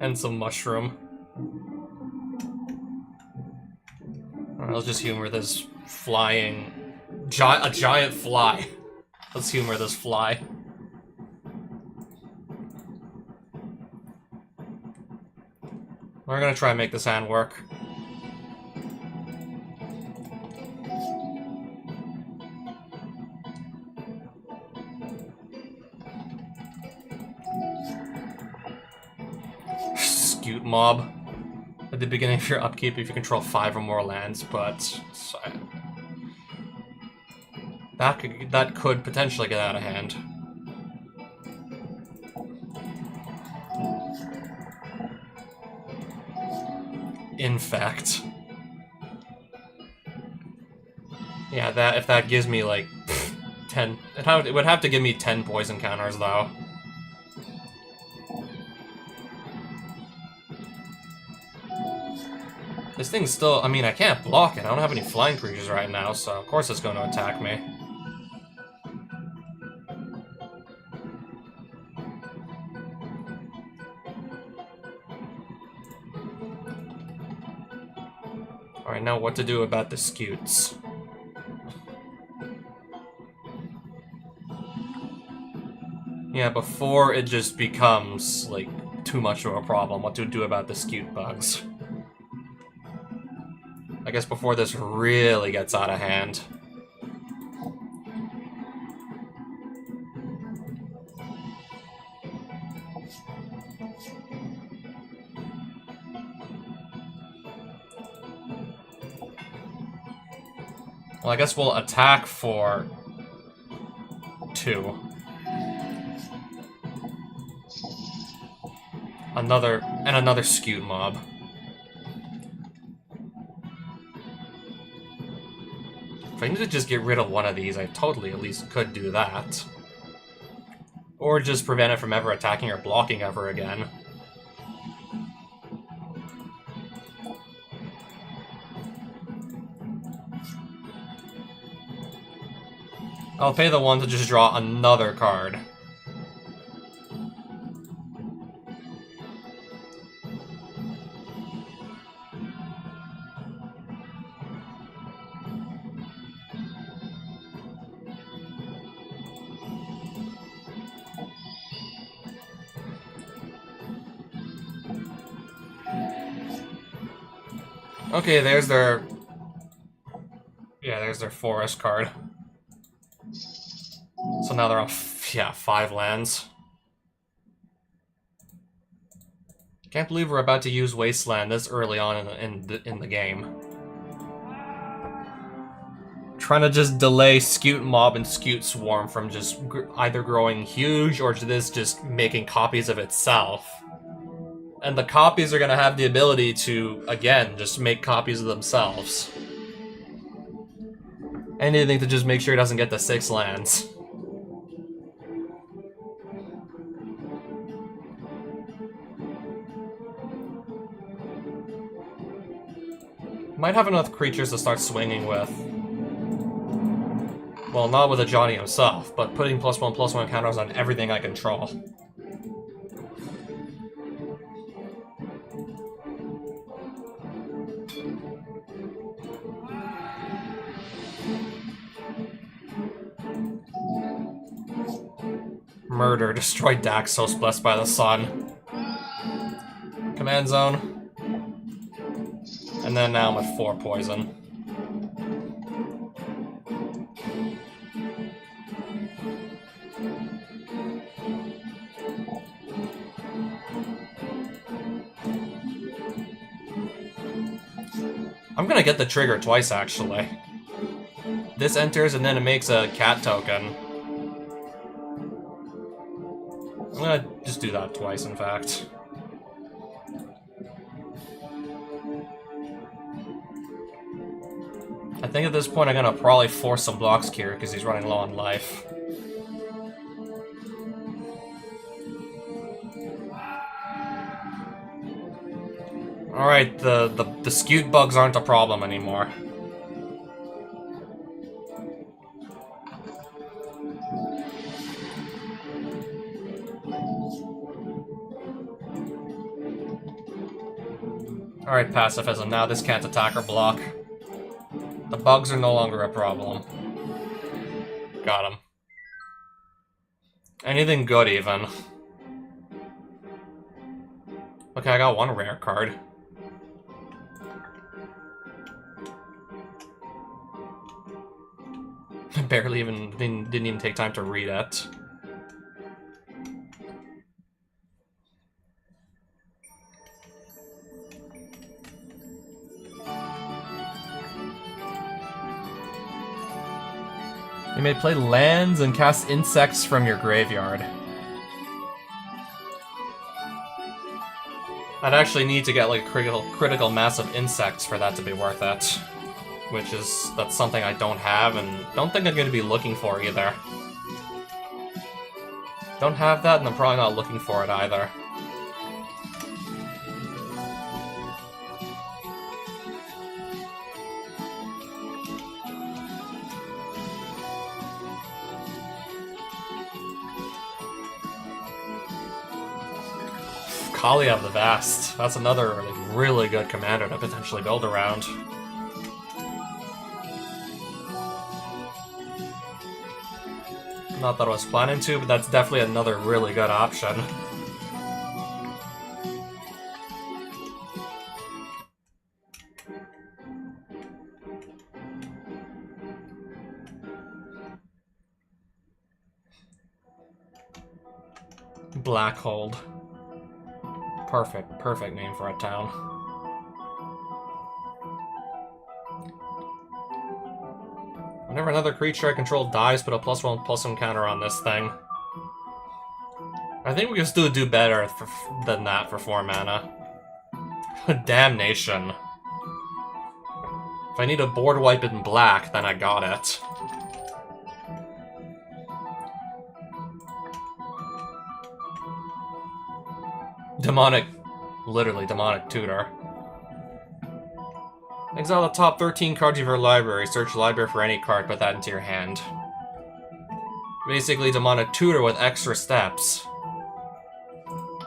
And some mushroom. Alright, let's just humor this flying... a giant fly. Let's humor this fly. We're gonna try and make this hand work. Scoot Mob at the beginning of your upkeep if you control 5 or more lands, but that could potentially get out of hand. In fact. Yeah, if that gives me like 10, it would have to give me 10 poison counters though. This thing's still, I mean, I can't block it. I don't have any flying creatures right now, so of course it's going to attack me. Alright, now what to do about the Scutes. Yeah, before it just becomes, like, too much of a problem, what to do about the Scute bugs. I guess before this really gets out of hand. Well, I guess we'll attack for 2. Another Scute Mob. If I need to just get rid of one of these, I totally at least could do that. Or just prevent it from ever attacking or blocking ever again. I'll pay the 1 to just draw another card. Okay, there's their... Yeah, there's their forest card. So now they're on, 5 lands. Can't believe we're about to use Wasteland this early on in the game. Trying to just delay Scute Mob and Scute Swarm from just either growing huge or this just making copies of itself. And the copies are going to have the ability to, again, just make copies of themselves. Anything to just make sure it doesn't get the 6 lands. Might have enough creatures to start swinging with. Well, not with Ajani himself, but putting +1/+1 counters on everything I control. Murder, destroy Daxos, blessed by the sun. Command zone. And then now I'm at 4 poison. I'm gonna get the trigger twice, actually. This enters and then it makes a cat token. I'm gonna just do that twice, in fact. I think at this point I'm gonna probably force some blocks here because he's running low on life. Alright, the Scute bugs aren't a problem anymore. Alright, pacifism. Now this can't attack or block. The bugs are no longer a problem. Got him. Anything good, even. Okay, I got 1 rare card. Barely even... didn't even take time to read it. You may play lands and cast insects from your graveyard. I'd actually need to get like critical mass of insects for that to be worth it. That's something I don't have and don't think I'm going to be looking for either. Don't have that and I'm probably not looking for it either. Kali of the Vast. That's another like, really good commander to potentially build around. Not that I was planning to, but that's definitely another really good option. Blackhold. Perfect name for a town. Whenever another creature I control dies, put a +1/+1 counter on this thing. I think we can still do better than that for 4 mana. Damnation. If I need a board wipe in black, then I got it. Literally demonic tutor. Exile the top 13 cards of your library. Search the library for any card, put that into your hand. Basically demonic tutor with extra steps.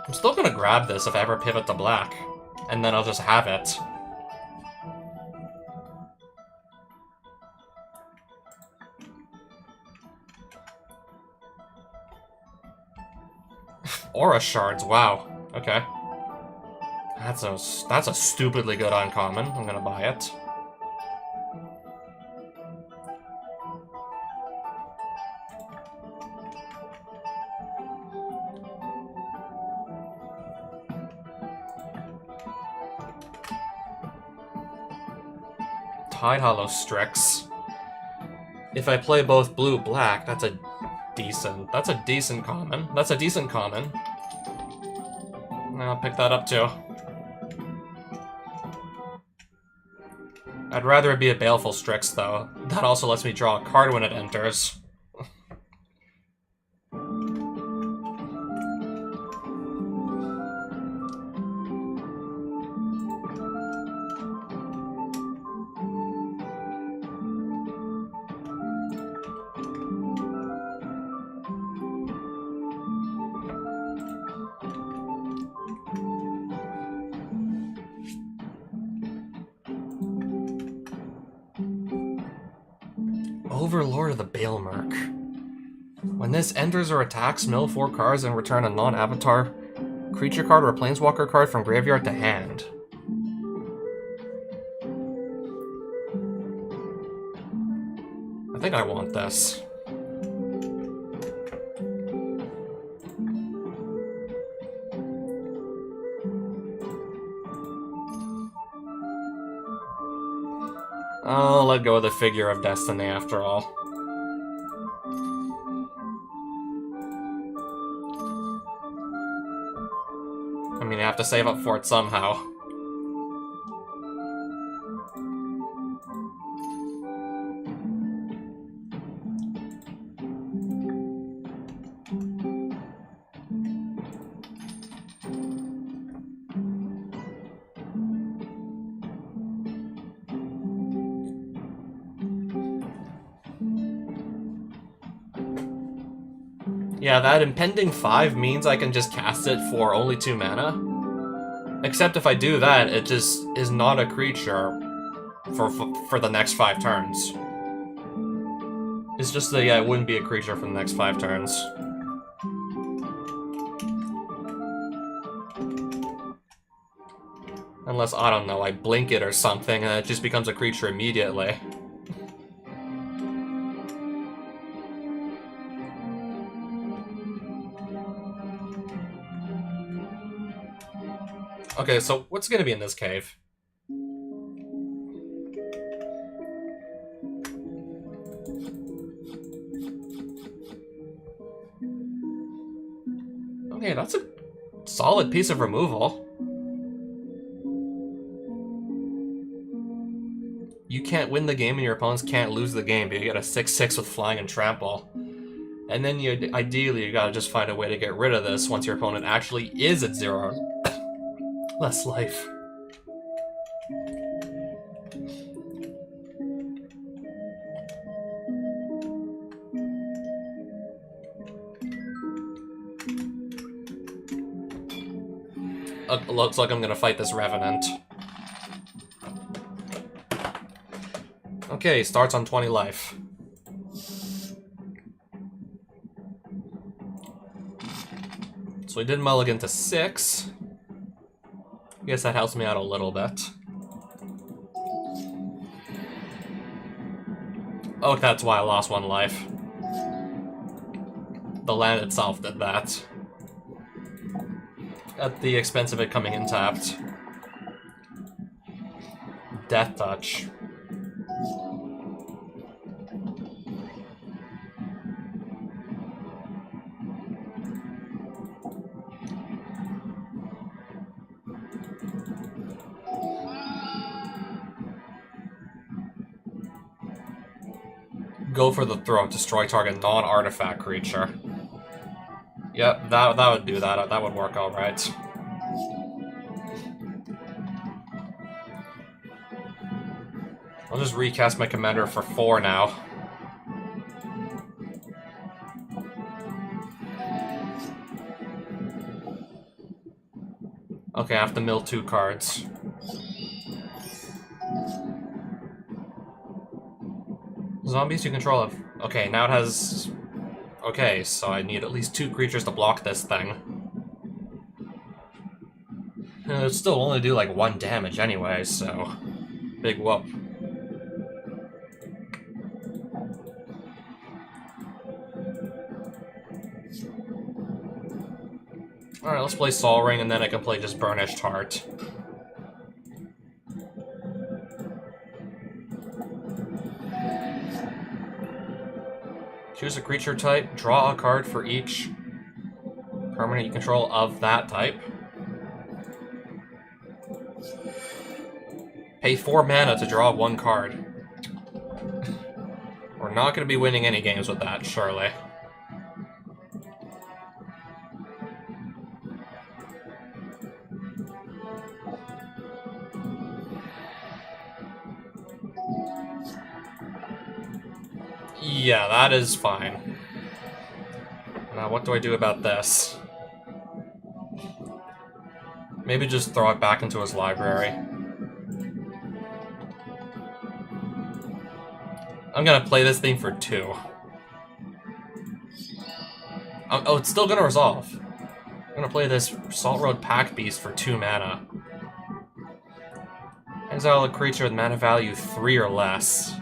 I'm still gonna grab this if I ever pivot to black. And then I'll just have it. Aura shards, wow. Okay. That's a stupidly good uncommon. I'm gonna buy it. Tidehollow Strix. If I play both blue-black, that's a decent common. That's a decent common. I'll pick that up too. I'd rather it be a Baleful Strix, though. That also lets me draw a card when it enters. Overlord of the Baelmerk. When this enters or attacks, mill 4 cards and return a non-avatar creature card or planeswalker card from graveyard to hand. I think I want this. I'll let go of the Figure of Destiny after all. I mean, you have to save up for it somehow. Yeah, that impending 5 means I can just cast it for only 2 mana. Except if I do that, it just is not a creature for the next 5 turns. It's just that, yeah, it wouldn't be a creature for the next 5 turns. Unless, I don't know, I blink it or something and it just becomes a creature immediately. Okay, so what's gonna be in this cave? Hey, that's a solid piece of removal. You can't win the game and your opponents can't lose the game, but you get a 6-6 with flying and trample. And then ideally you gotta just find a way to get rid of this once your opponent actually is at 0 less life. Looks like I'm gonna fight this Revenant. Okay, starts on 20 life. So we did mulligan to 6. I guess that helps me out a little bit. Oh, that's why I lost 1 life. The land itself did that. At the expense of it coming in tapped. Death Touch. Go for the throw. Destroy target non-artifact creature. Yep, that would do that. That would work alright. I'll just recast my commander for 4 now. Okay, I have to mill 2 cards. Zombies you control have... Okay, now it has... Okay, so I need at least 2 creatures to block this thing. And it'll still only do like 1 damage anyway, so... Big whoop. Alright, let's play Sol Ring, and then I can play just Burnished Heart. Choose a creature type, draw a card for each permanent you control of that type. Pay 4 mana to draw 1 card. We're not going to be winning any games with that, surely. Yeah, that is fine. Now, what do I do about this? Maybe just throw it back into his library. I'm gonna play this thing for 2. Oh, it's still gonna resolve. I'm gonna play this Salt Road Pack Beast for 2 mana. Exile a creature with mana value 3 or less.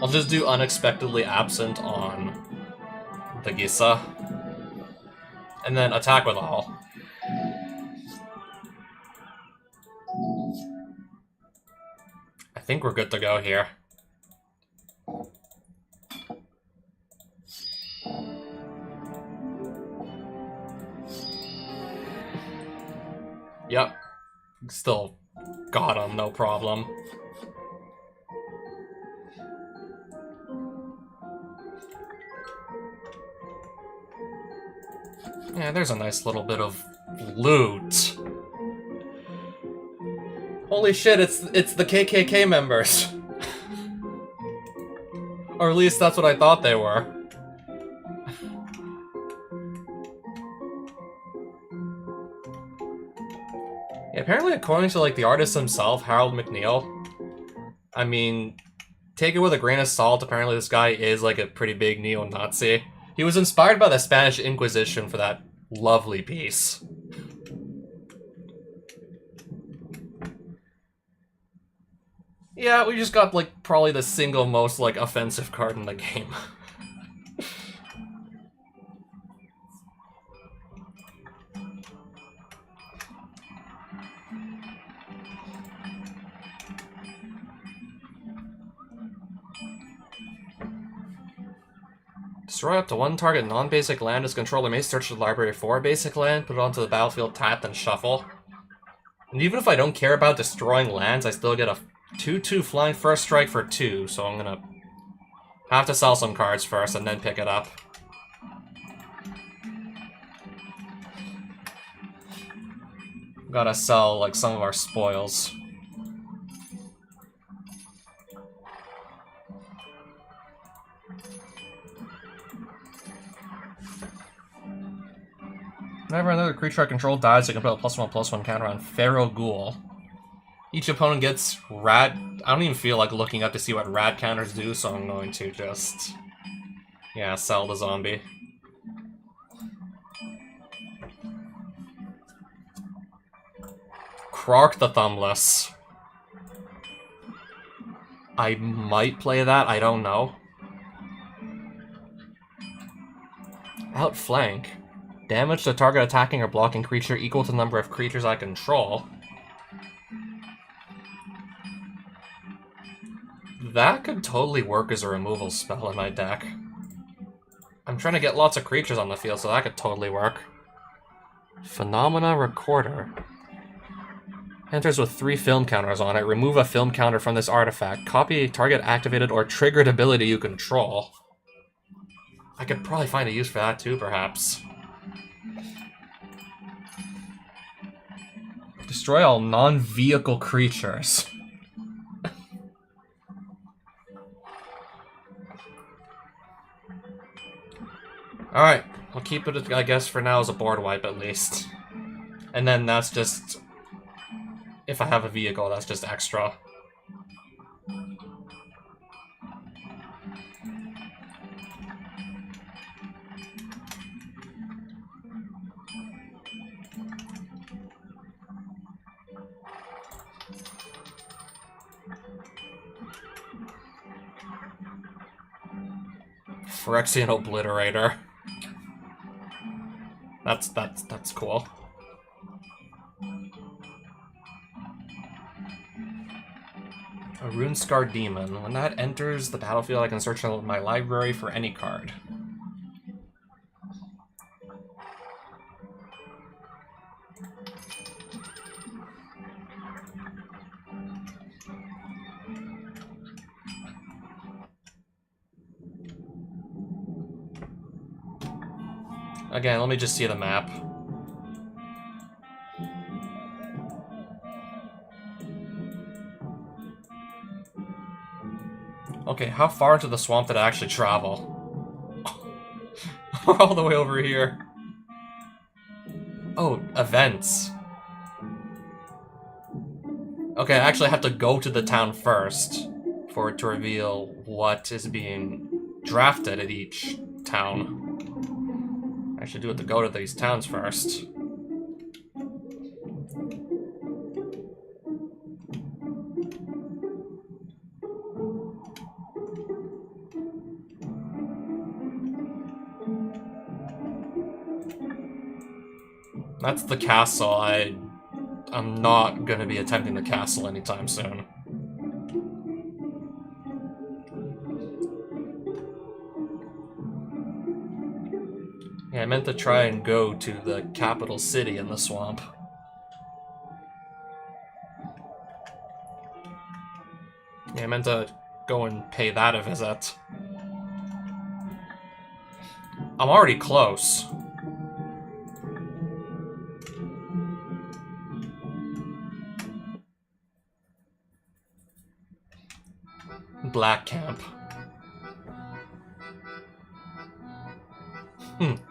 I'll just do Unexpectedly Absent on the Gisa. And then attack with all. I think we're good to go here. Yep. Still got him, no problem. Yeah, there's a nice little bit of loot. Holy shit, it's the KKK members. Or at least that's what I thought they were. Yeah, apparently according to like the artist himself, Harold McNeil, I mean, take it with a grain of salt, apparently this guy is like a pretty big neo-Nazi. He was inspired by the Spanish Inquisition for that lovely piece. Yeah, we just got, like, probably the single most, like, offensive card in the game. Destroy up to one target non-basic land as controller may search the library for a basic land, put it onto the battlefield, tap, then shuffle. And even if I don't care about destroying lands, I still get a 2/2 flying first strike for 2, so I'm gonna have to sell some cards first and then pick it up. Gotta sell, like, some of our spoils. Whenever another creature I control dies, I can put a +1/+1 counter on Feral Ghoul. Each opponent gets rad... I don't even feel like looking up to see what rad counters do, so I'm going to just... yeah, sell the zombie. Krark the Thumbless. I might play that, I don't know. Outflank. Damage to target attacking or blocking creature equal to the number of creatures I control. That could totally work as a removal spell in my deck. I'm trying to get lots of creatures on the field, so that could totally work. Phenomena Recorder. Enters with 3 film counters on it. Remove a film counter from this artifact. Copy target activated or triggered ability you control. I could probably find a use for that too, perhaps. Destroy all non-vehicle creatures. Alright, I'll keep it, I guess, for now as a board wipe at least. And then that's just... if I have a vehicle, that's just extra. Phyrexian Obliterator. That's cool. A Runescar Demon. When that enters the battlefield, I can search my library for any card. Again, let me just see the map. Okay, how far into the swamp did I actually travel? We're all the way over here. Oh, events. Okay, I actually have to go to the town first for it to reveal what is being drafted at each town. I should do it to go to these towns first. That's the castle. I'm not gonna be attempting the castle anytime soon. Yeah, I meant to try and go to the capital city in the swamp. Yeah, I meant to go and pay that a visit. I'm already close. Black Camp.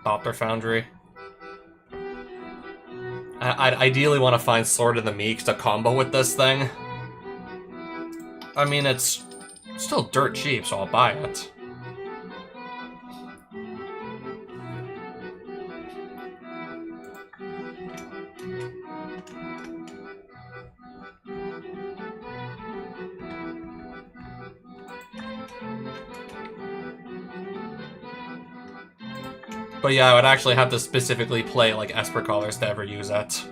Doppler Foundry. I'd ideally want to find Sword of the Meek to combo with this thing. I mean, it's still dirt cheap, so I'll buy it. But yeah, I would actually have to specifically play, like, Esper Colors to ever use it.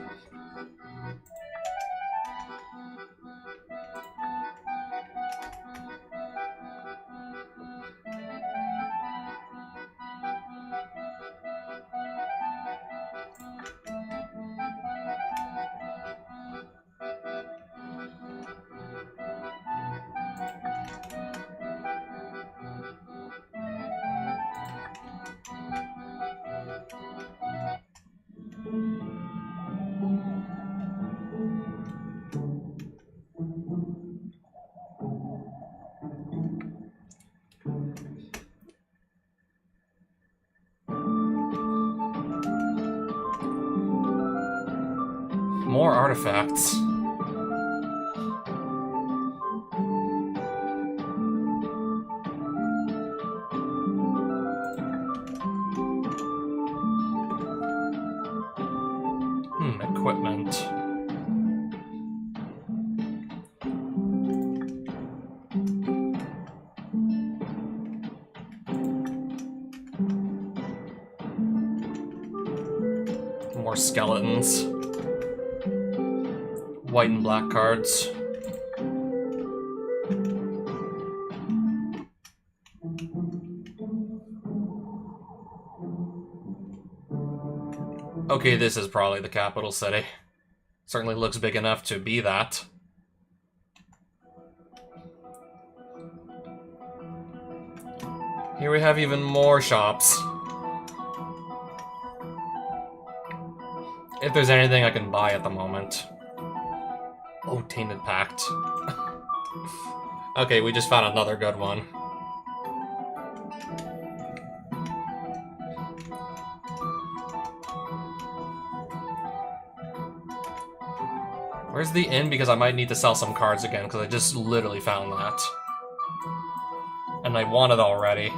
More artifacts. Equipment. More skeletons. White and black cards. Okay, this is probably the capital city. Certainly looks big enough to be that. Here we have even more shops. If there's anything I can buy at the moment. Oh, Tainted Pact. Okay, we just found another good one. Where's the inn? Because I might need to sell some cards again, because I just literally found that. And I want it already.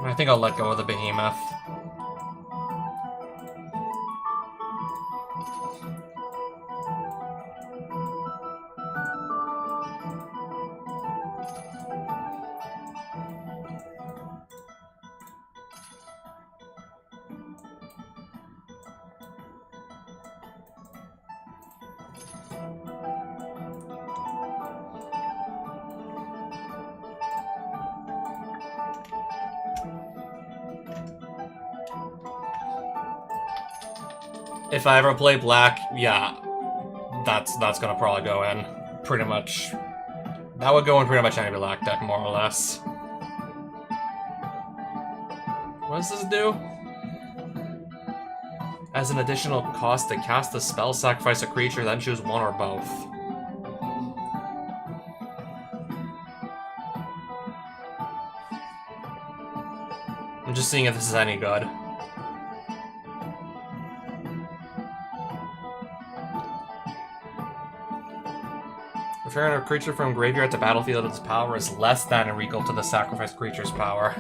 I think I'll let go of the behemoth. If I ever play black, yeah, that's gonna probably go in. Pretty much. That would go in pretty much any black deck, more or less. What does this do? As an additional cost to cast a spell, sacrifice a creature, then choose one or both. I'm just seeing if this is any good. Return a creature from graveyard to battlefield if its power is less than or equal to the sacrificed creature's power.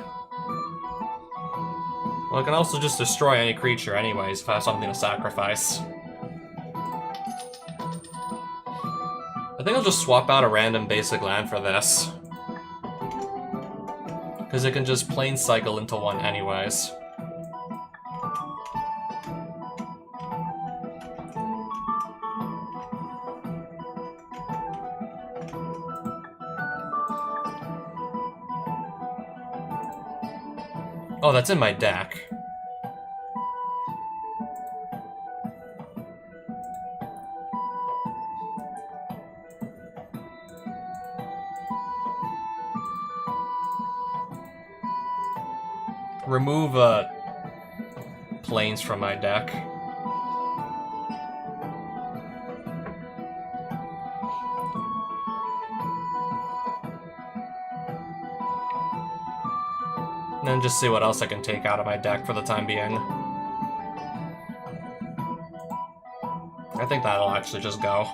Well, I can also just destroy any creature anyways if I have something to sacrifice. I think I'll just swap out a random basic land for this. Because it can just plain cycle into one anyways. Oh, that's in my deck. Remove planes from my deck. And then just see what else I can take out of my deck for the time being. I think that'll actually just go.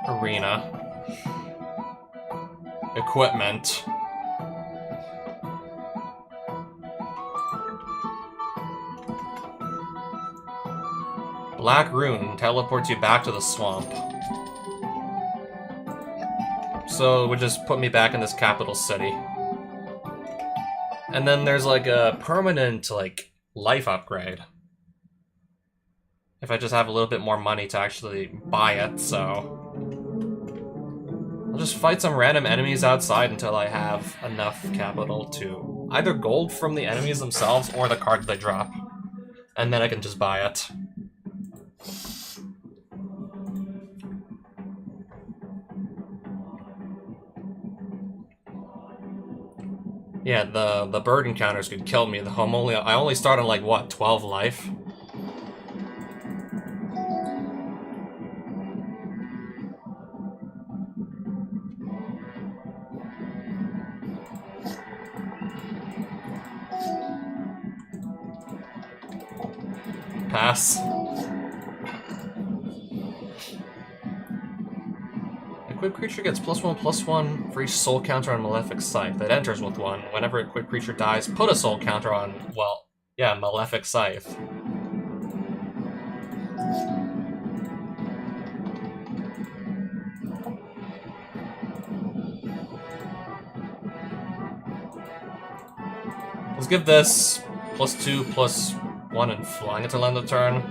Arena. Equipment. Black Rune teleports you back to the swamp. So it would just put me back in this capital city. And then there's like a permanent life upgrade. If I just have a little bit more money to actually buy it, so I'll just fight some random enemies outside until I have enough capital to either gold from the enemies themselves or the cards they drop. And then I can just buy it. Yeah, the bird encounters could kill me. I only start on like what, 12 life? Pass. Equipped creature gets +1/+1 for each soul counter on Malefic Scythe that enters with one. Whenever equipped creature dies, put a soul counter on, well, yeah, Malefic Scythe. Let's give this +2/+1 and flying until end of turn.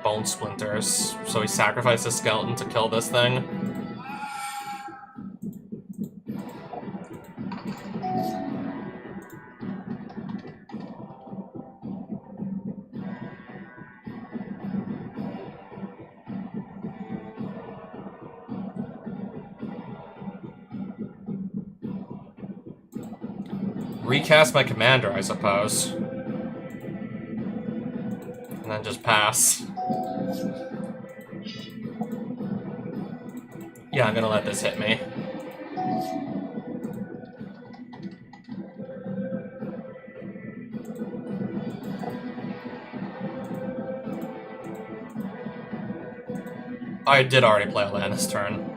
Bone Splinters, so he sacrificed his skeleton to kill this thing. Recast my commander, I suppose. And then just pass. Yeah, I'm gonna let this hit me. I did already play a land this turn.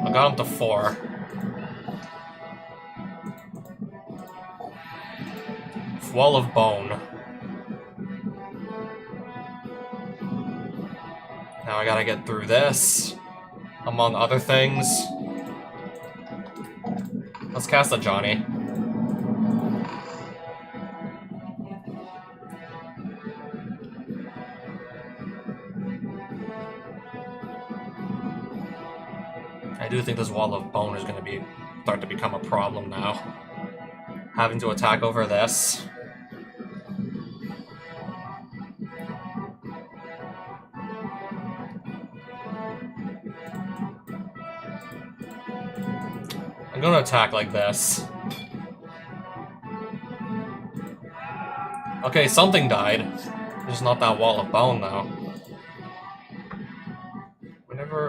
I got him to 4. Wall of Bone. Now I gotta get through this, among other things. Let's cast a Johnny. I do think this Wall of Bone is gonna start to become a problem now. Having to attack over this. I'm gonna attack like this. Okay, something died. Just not that Wall of Bone, though.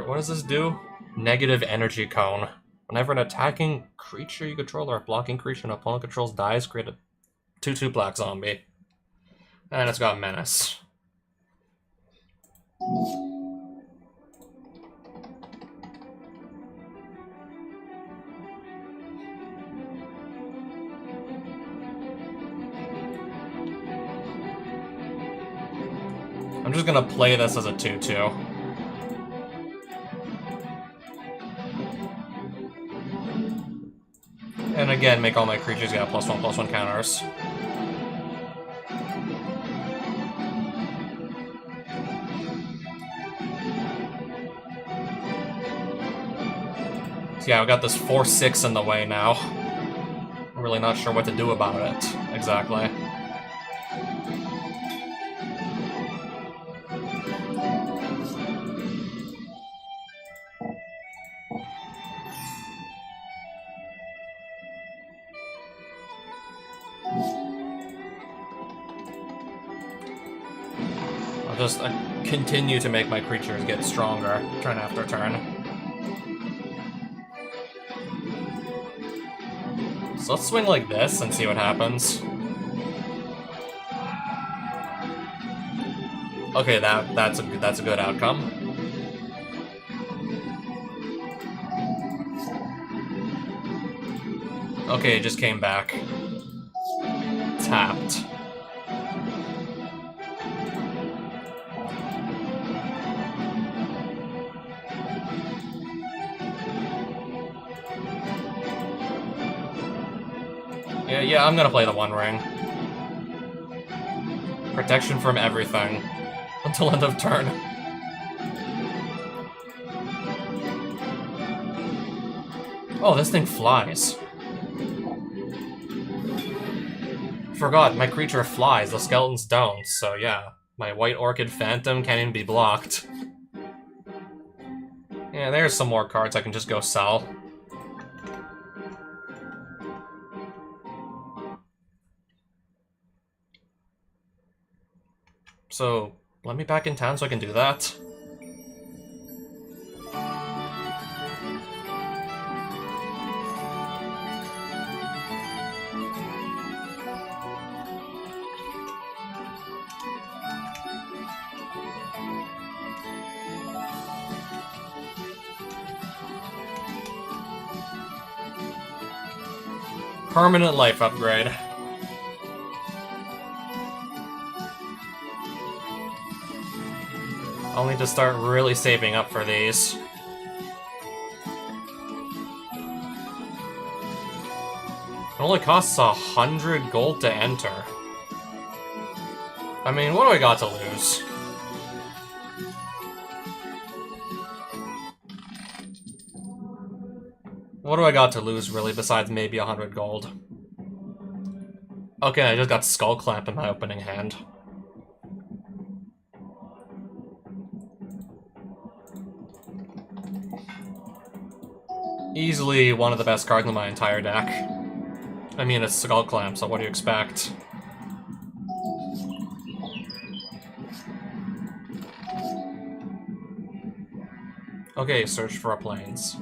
What does this do? Negative Energy Cone. Whenever an attacking creature you control or a blocking creature an opponent controls dies, create a 2/2 black zombie. And it's got Menace. I'm just gonna play this as a 2/2. And again, make all my creatures get +1/+1 counters. So yeah, I've got this 4/6 in the way now. I'm really not sure what to do about it, exactly. I continue to make my creatures get stronger, turn after turn. So let's swing like this and see what happens. Okay, that's a good outcome. Okay, it just came back. Tapped. Yeah, I'm gonna play the One Ring. Protection from everything. Until end of turn. Oh, this thing flies. Forgot, my creature flies, the skeletons don't, so yeah. My White Orchid Phantom can't even be blocked. Yeah, there's some more cards I can just go sell. So, let me back in town so I can do that. Permanent life upgrade. I'll need to start really saving up for these. It only costs 100 gold to enter. I mean, what do I got to lose? What do I got to lose, really, besides maybe 100 gold? Okay, I just got Skullclamp in my opening hand. Easily one of the best cards in my entire deck. I mean, it's Skullclamp, so what do you expect? Okay, search for a plains.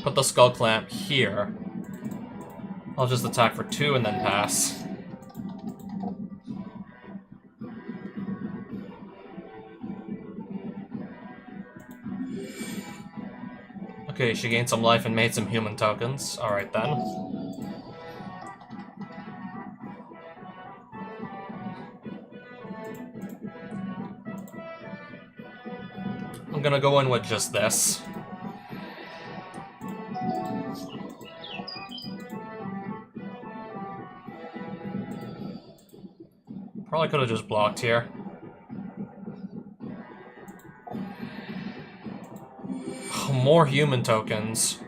Put the Skullclamp here. I'll just attack for 2 and then pass. Okay, she gained some life and made some human tokens. Alright then. I'm gonna go in with just this. Probably could have just blocked here. More human tokens.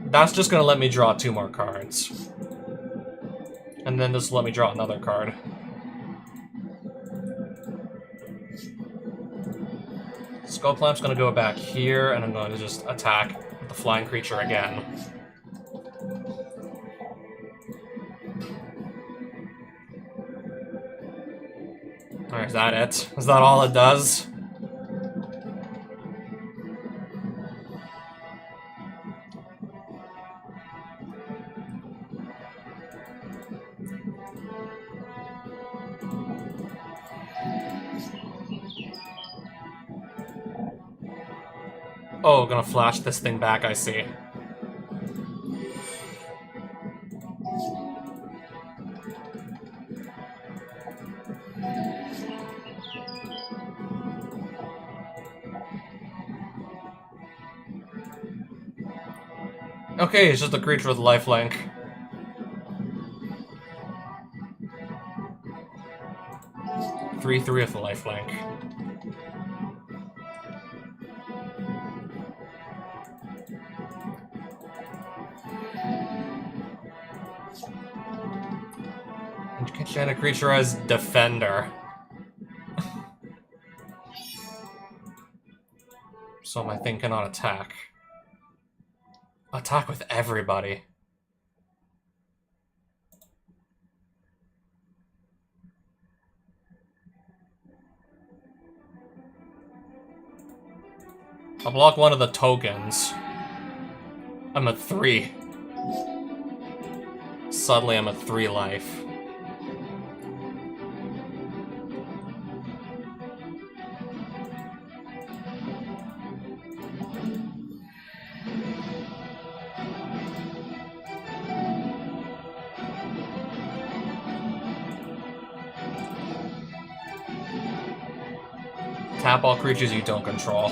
That's just gonna let me draw 2 more cards. And then this will let me draw another card. Skullclamp's gonna go back here, and I'm going to just attack with the flying creature again. Alright, is that it? Is that all it does? Oh, gonna flash this thing back, I see. Okay, it's just a creature with lifelink. Three with lifelink. Enchant a creature as defender. So my thing cannot attack. Attack with everybody. I'll block one of the tokens. I'm at 3. Suddenly I'm at 3 life. Tap all creatures you don't control.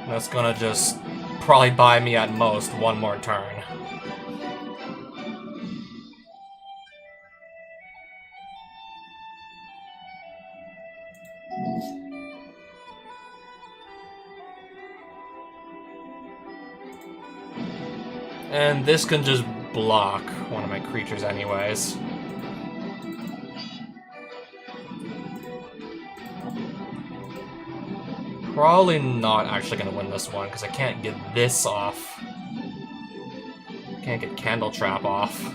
That's gonna just probably buy me at most 1 more turn. And this can just block one of my creatures anyways. Probably not actually gonna win this one, because I can't get this off. Can't get Candle Trap off.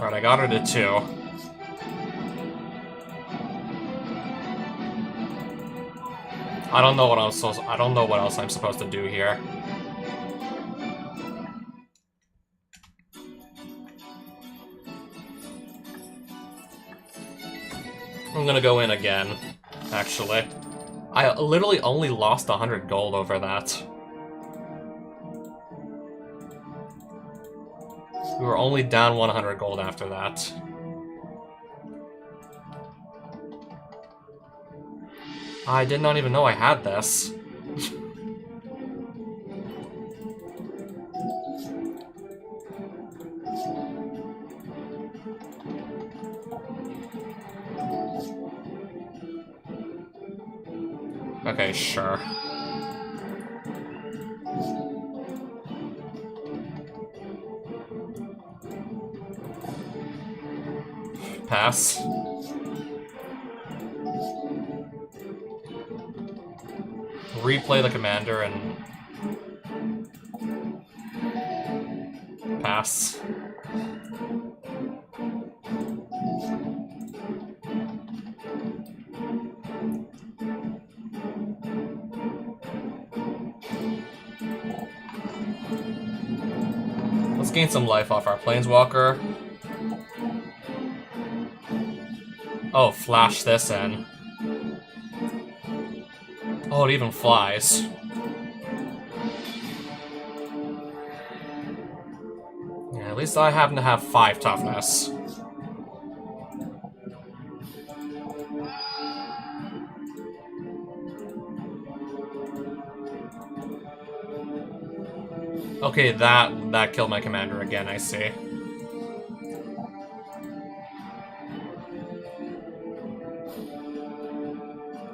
Alright, I got her to 2. I don't know what else I'm supposed to do here. I'm gonna go in again, actually. I literally only lost 100 gold over that. We were only down 100 gold after that. I did not even know I had this. Okay, sure. Pass. Replay the commander and... pass. Let's gain some life off our Planeswalker. Oh, flash this in. Oh, it even flies. Yeah, at least I happen to have 5 toughness. Okay, that killed my commander again, I see.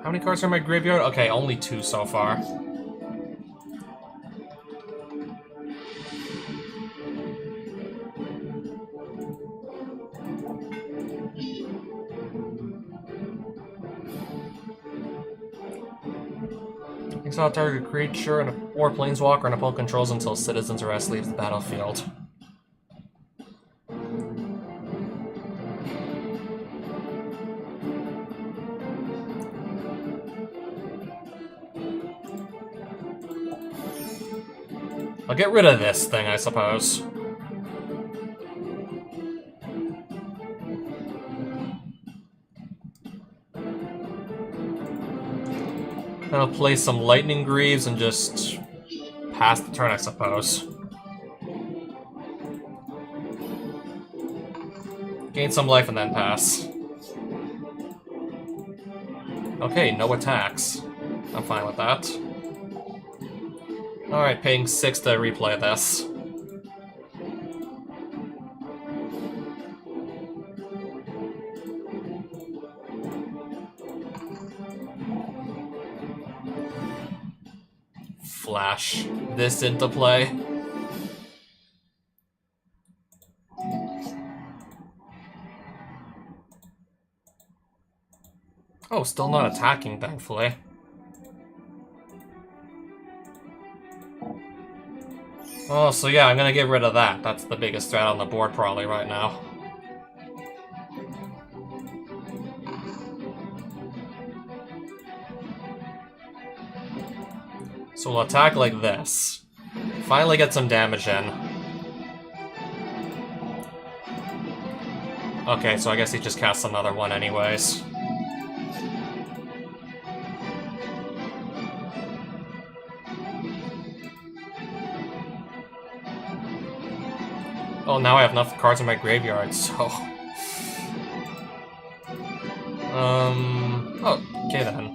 How many cards are in my graveyard? Okay, only 2 so far. Exile target creature or planeswalker and opponent controls until Citizen's Arrest leaves the battlefield. I'll get rid of this thing, I suppose. Then I'll play some Lightning Greaves and just pass the turn, I suppose. Gain some life and then pass. Okay, no attacks. I'm fine with that. Alright, paying 6 to replay this. Flash this into play. Oh, still not attacking, thankfully. Oh, so yeah, I'm gonna get rid of that. That's the biggest threat on the board probably right now. So we'll attack like this. Finally get some damage in. Okay, so I guess he just casts another one anyways. Oh, now I have enough cards in my graveyard, so... Oh, okay then.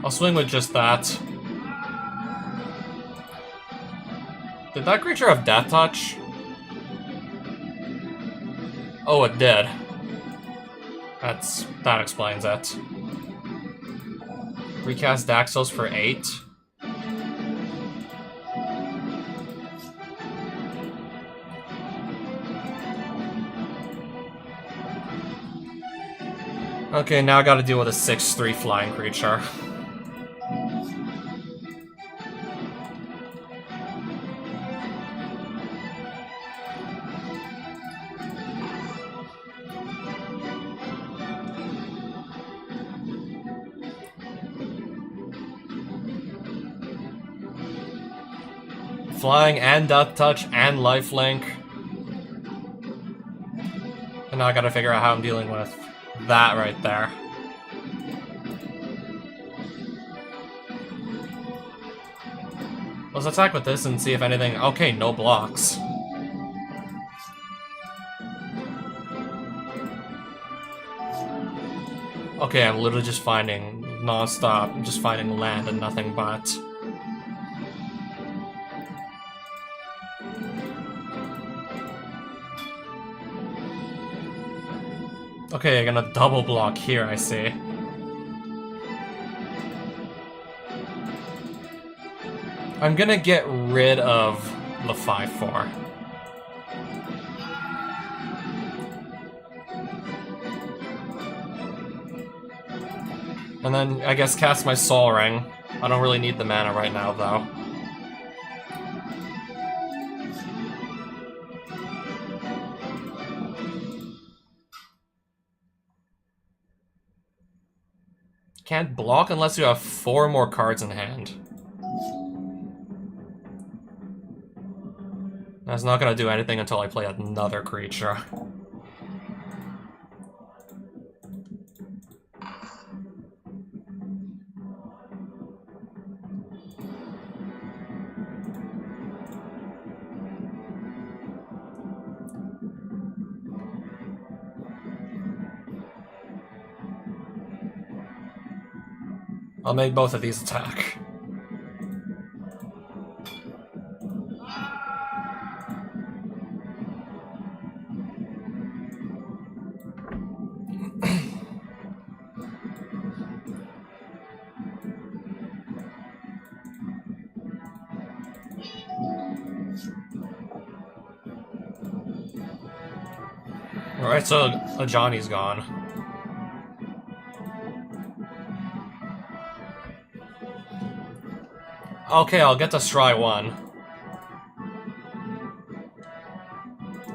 I'll swing with just that. Did that creature have Death Touch? Oh, it did. That explains it. Recast Daxos for 8. Okay, now I gotta deal with a 6/3 flying creature. Flying and Death Touch and Lifelink. And now I gotta figure out how I'm dealing with that right there. Let's attack with this and see if anything... Okay, no blocks. Okay, I'm literally just finding non-stop, just finding land and nothing but. Okay, I'm gonna double block here, I see. I'm gonna get rid of the 5/4. And then, I guess, cast my Soul Ring. I don't really need the mana right now, though. Can't block unless you have 4 more cards in hand. That's not gonna do anything until I play another creature. I'll make both of these attack. Alright, so Ajani's gone. Okay, I'll get to Stry 1.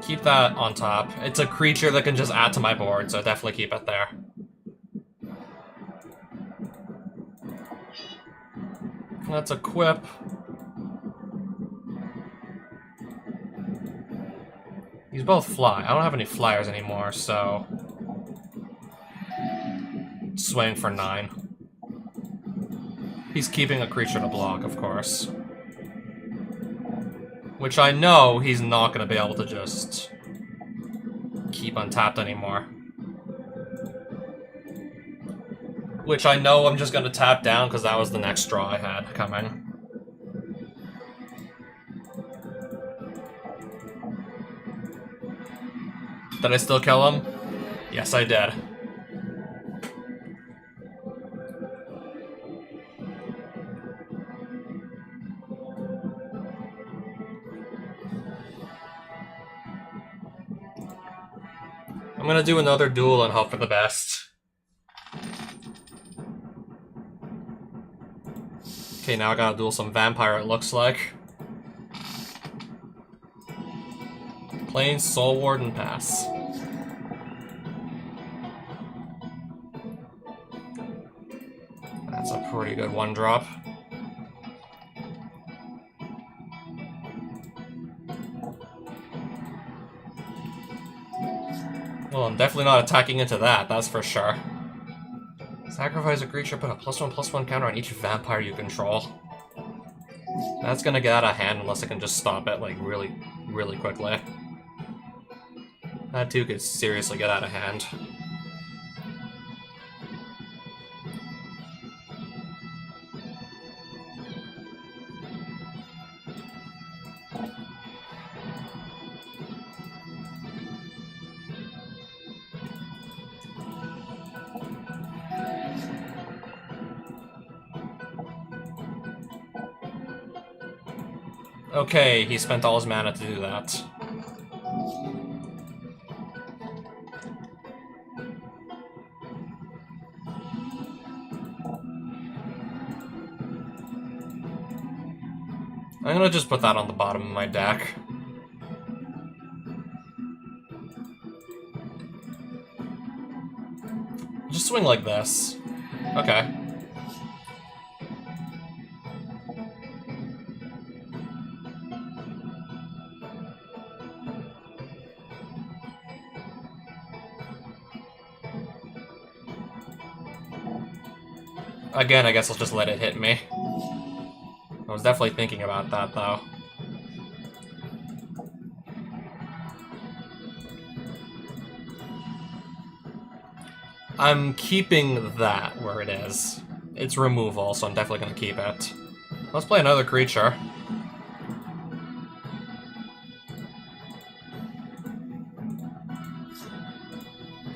Keep that on top. It's a creature that can just add to my board, so definitely keep it there. Let's equip. These both fly. I don't have any flyers anymore, so... Swing for 9. He's keeping a creature to block, of course. Which I know he's not going to be able to just keep untapped anymore. Which I know I'm just going to tap down because that was the next draw I had coming. Did I still kill him? Yes, I did. I'm gonna do another duel and hope for the best. Okay, now I gotta duel some vampire, it looks like. Plain Soul Warden pass. That's a pretty good 1-drop. Well, I'm definitely not attacking into that, that's for sure. Sacrifice a creature, put a +1/+1 counter on each vampire you control. That's gonna get out of hand unless I can just stop it, like, really, really quickly. That too could seriously get out of hand. Okay, he spent all his mana to do that. I'm gonna just put that on the bottom of my deck. Just swing like this. Okay. Again, I guess I'll just let it hit me. I was definitely thinking about that, though. I'm keeping that where it is. It's removal, so I'm definitely going to keep it. Let's play another creature.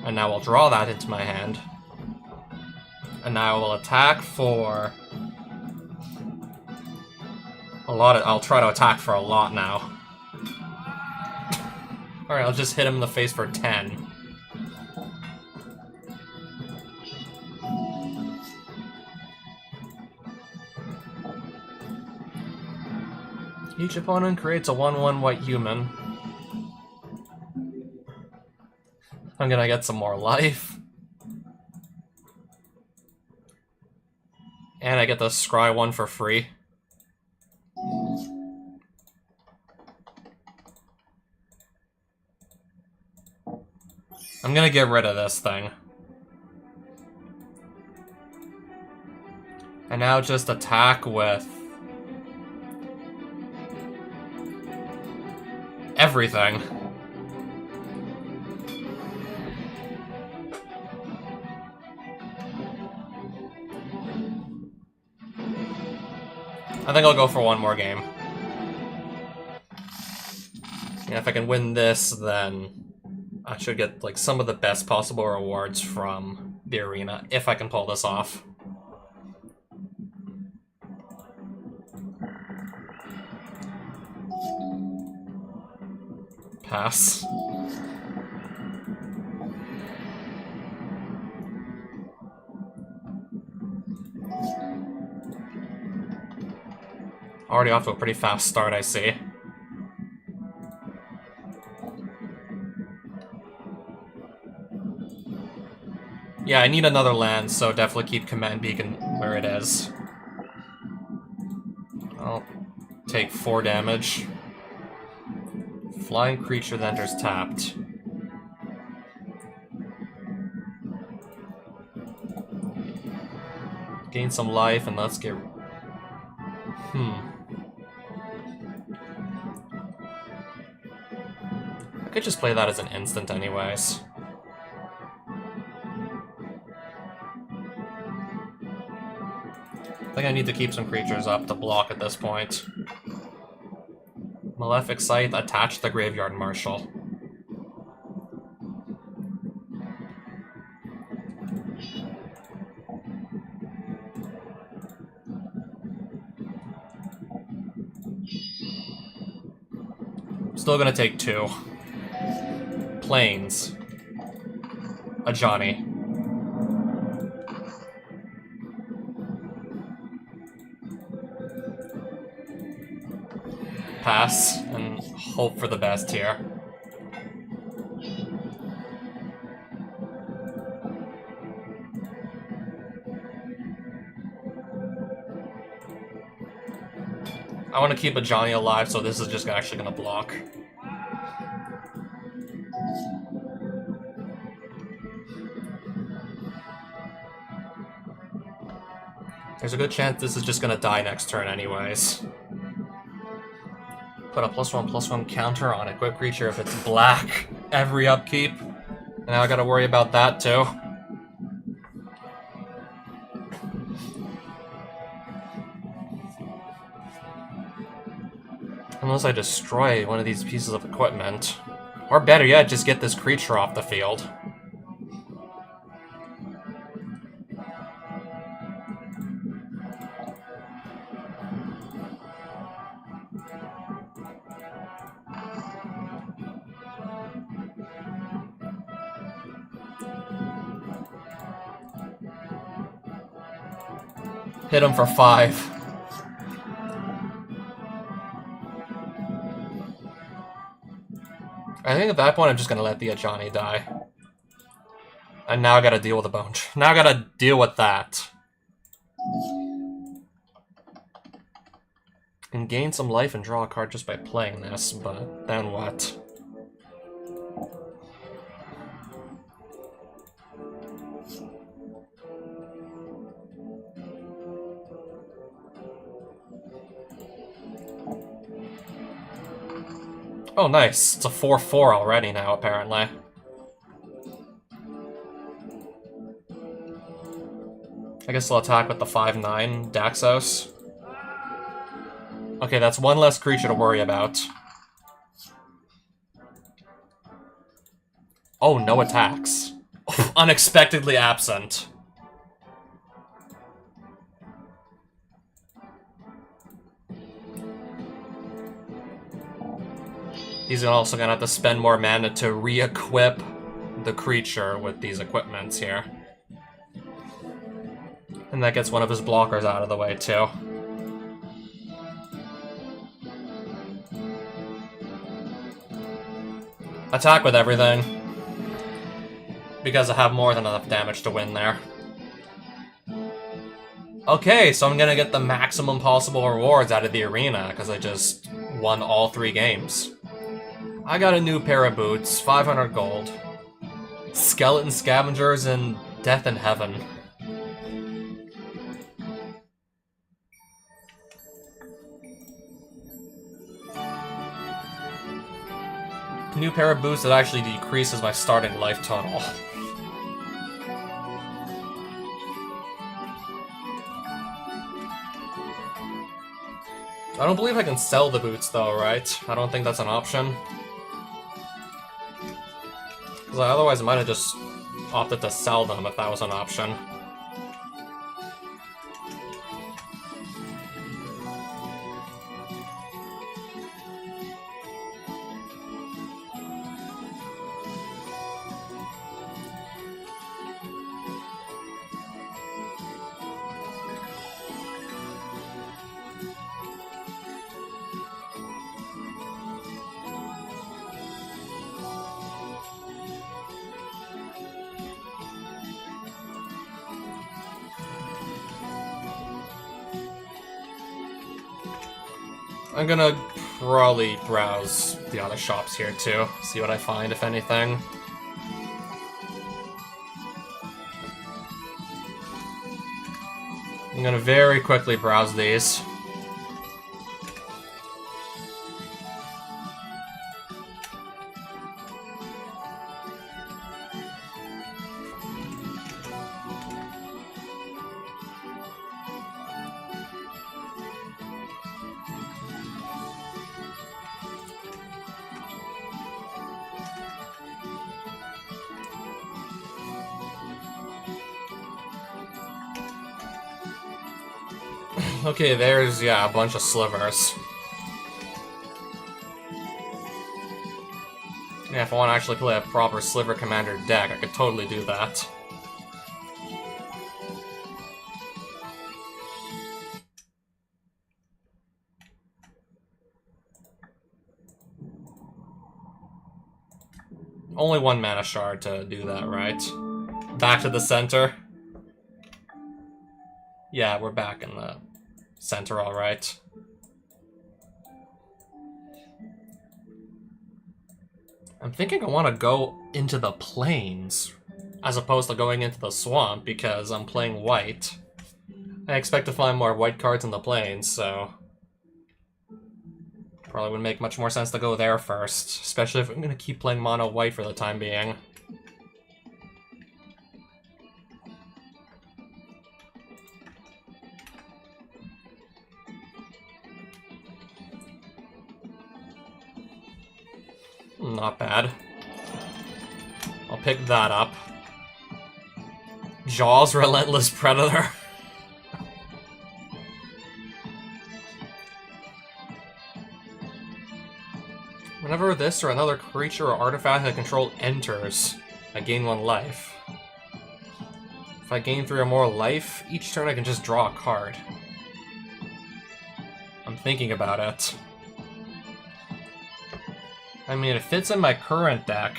And now I'll draw that into my hand. And now I will attack for... a lot of... I'll try to attack for a lot now. Alright, I'll just hit him in the face for 10. Each opponent creates a 1/1 white human. I'm gonna get some more life. And I get the scry one for free. I'm gonna get rid of this thing. And now just attack with... everything. I think I'll go for one more game. And if I can win this, then I should get like some of the best possible rewards from the arena, if I can pull this off. Pass. Already off to a pretty fast start, I see. Yeah, I need another land, so definitely keep Command Beacon where it is. I'll take 4 damage. Flying creature that enters tapped. Gain some life, and let's get... I could just play that as an instant anyways. I think I need to keep some creatures up to block at this point. Malefic Scythe, attach the Graveyard Marshal. Still gonna take 2. Plains. A Johnny. Pass, and hope for the best here. I want to keep a Johnny alive, so this is just actually going to block. There's a good chance this is just going to die next turn anyways. Put a +1/+1 counter on equipped creature if it's black every upkeep. And now I gotta worry about that too. Unless I destroy one of these pieces of equipment. Or better yet, just get this creature off the field. Hit him for 5. I think at that point I'm just gonna let the Ajani die. And now I gotta deal with a bone. Now I gotta deal with that. And gain some life and draw a card just by playing this, but then what? Oh, nice. It's a 4/4 already now, apparently. I guess I'll attack with the 5/9 Daxos. Okay, that's one less creature to worry about. Oh, no attacks. Unexpectedly absent. He's also gonna have to spend more mana to re-equip the creature with these equipments here. And that gets one of his blockers out of the way, too. Attack with everything. Because I have more than enough damage to win there. Okay, so I'm gonna get the maximum possible rewards out of the arena, because I just won all 3 games. I got a new pair of boots, 500 gold. Skeleton Scavengers and Death in Heaven. New pair of boots that actually decreases my starting life total. I don't believe I can sell the boots though, right? I don't think that's an option. Because otherwise I might have just opted to sell them if that was an option. I'm gonna probably browse the other shops here too, see what I find, if anything. I'm gonna very quickly browse these. Okay, there's, yeah, a bunch of slivers. Yeah, if I want to actually play a proper Sliver Commander deck, I could totally do that. Only 1 mana shard to do that, right? Back to the center. Yeah, we're back in the center, alright. I'm thinking I want to go into the plains, as opposed to going into the swamp, because I'm playing white. I expect to find more white cards in the plains, so... probably would make much more sense to go there first, especially if I'm going to keep playing mono white for the time being. Not bad. I'll pick that up. Jaws, Relentless Predator. Whenever this or another creature or artifact I control enters, I gain 1 life. If I gain 3 or more life, each turn I can just draw a card. I'm thinking about it. I mean, it fits in my current deck.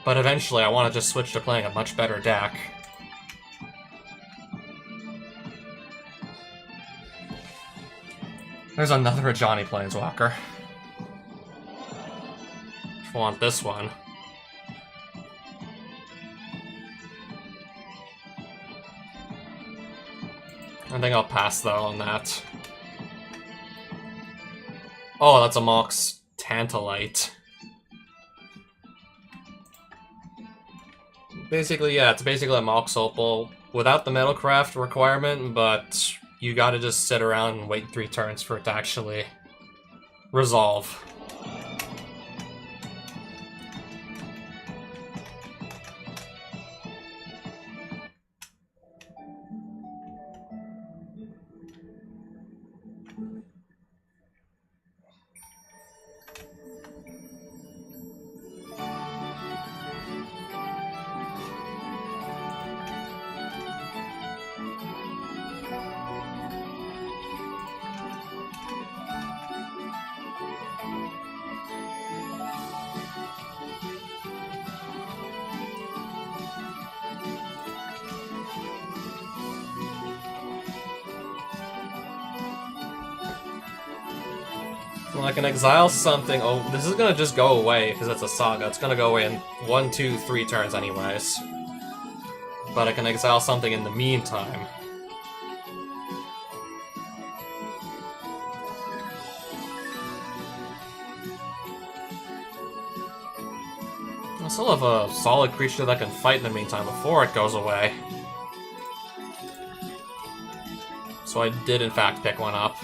But eventually I want to just switch to playing a much better deck. There's another Johnny Planeswalker. I want this one. I think I'll pass though on that. Oh, that's a Mox Tantalite. Basically, yeah, it's basically a Mox Opal without the Metalcraft requirement, but you gotta just sit around and wait 3 turns for it to actually resolve. Well, I can exile something. Oh, this is gonna just go away because it's a saga. It's gonna go away in 1, 2, 3 turns anyways. But I can exile something in the meantime. I still have a solid creature that can fight in the meantime before it goes away. So I did in fact pick one up.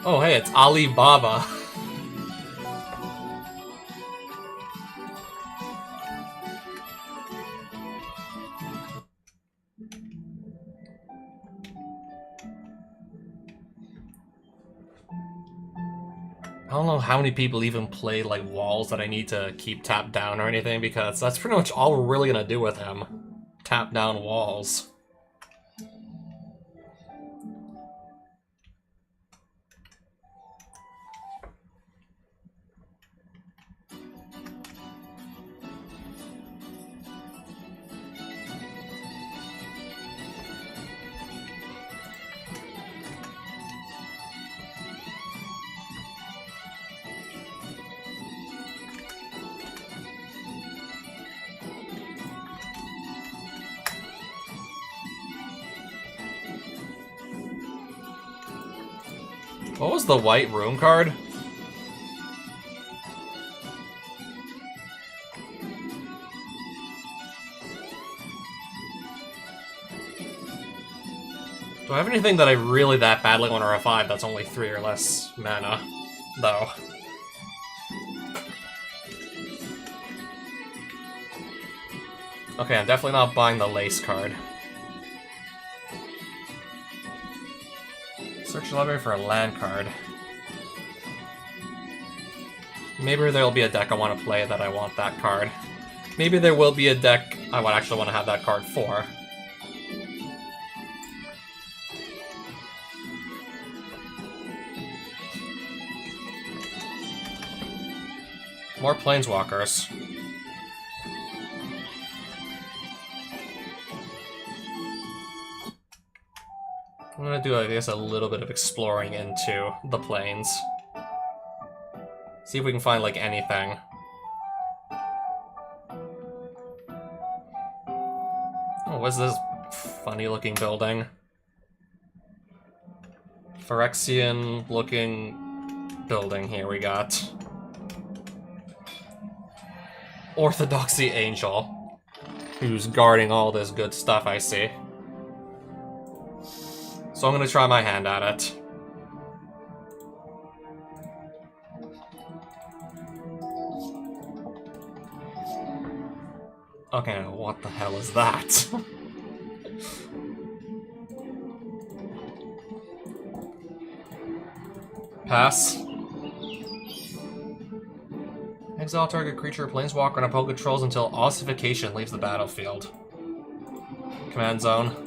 Oh hey, it's Alibaba. I don't know how many people even play like walls that I need to keep tapped down or anything, because that's pretty much all we're really gonna do with him. Tap down walls. What was the white room card? Do I have anything that I really that badly want to revive that's only 3 or less mana, though? Okay, I'm definitely not buying the lace card. Search the library for a land card. Maybe there'll be a deck I want to play that I want that card. Maybe there will be a deck I would actually want to have that card for. More Planeswalkers. I'm gonna do, I guess, a little bit of exploring into the planes. See if we can find, like, anything. Oh, what's this funny-looking building? Phyrexian-looking building here we got. Orthodoxy Angel, who's guarding all this good stuff I see. So I'm gonna try my hand at it. Okay, what the hell is that? Pass. Exile target creature, planeswalker, and opponent controls until ossification leaves the battlefield. Command zone.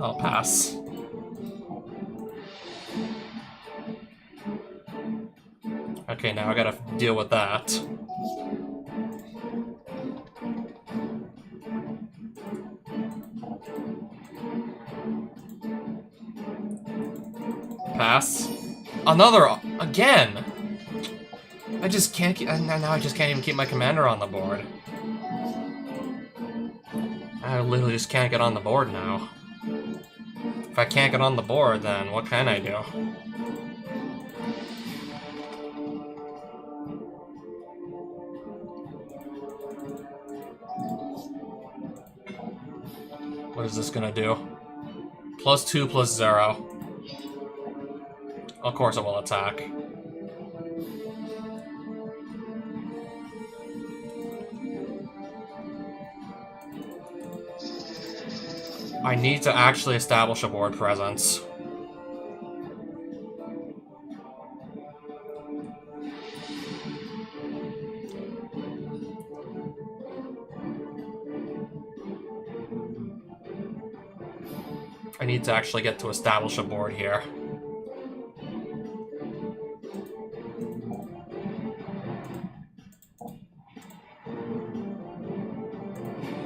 I'll pass. Okay, now I gotta deal with that. Pass. Another again. I just can't keep. Now I just can't even keep my commander on the board. I literally just can't get on the board now. If I can't get on the board, then what can I do? What is this gonna do? +2/+0. Of course it will attack. I need to actually establish a board presence. I need to actually get to establish a board here.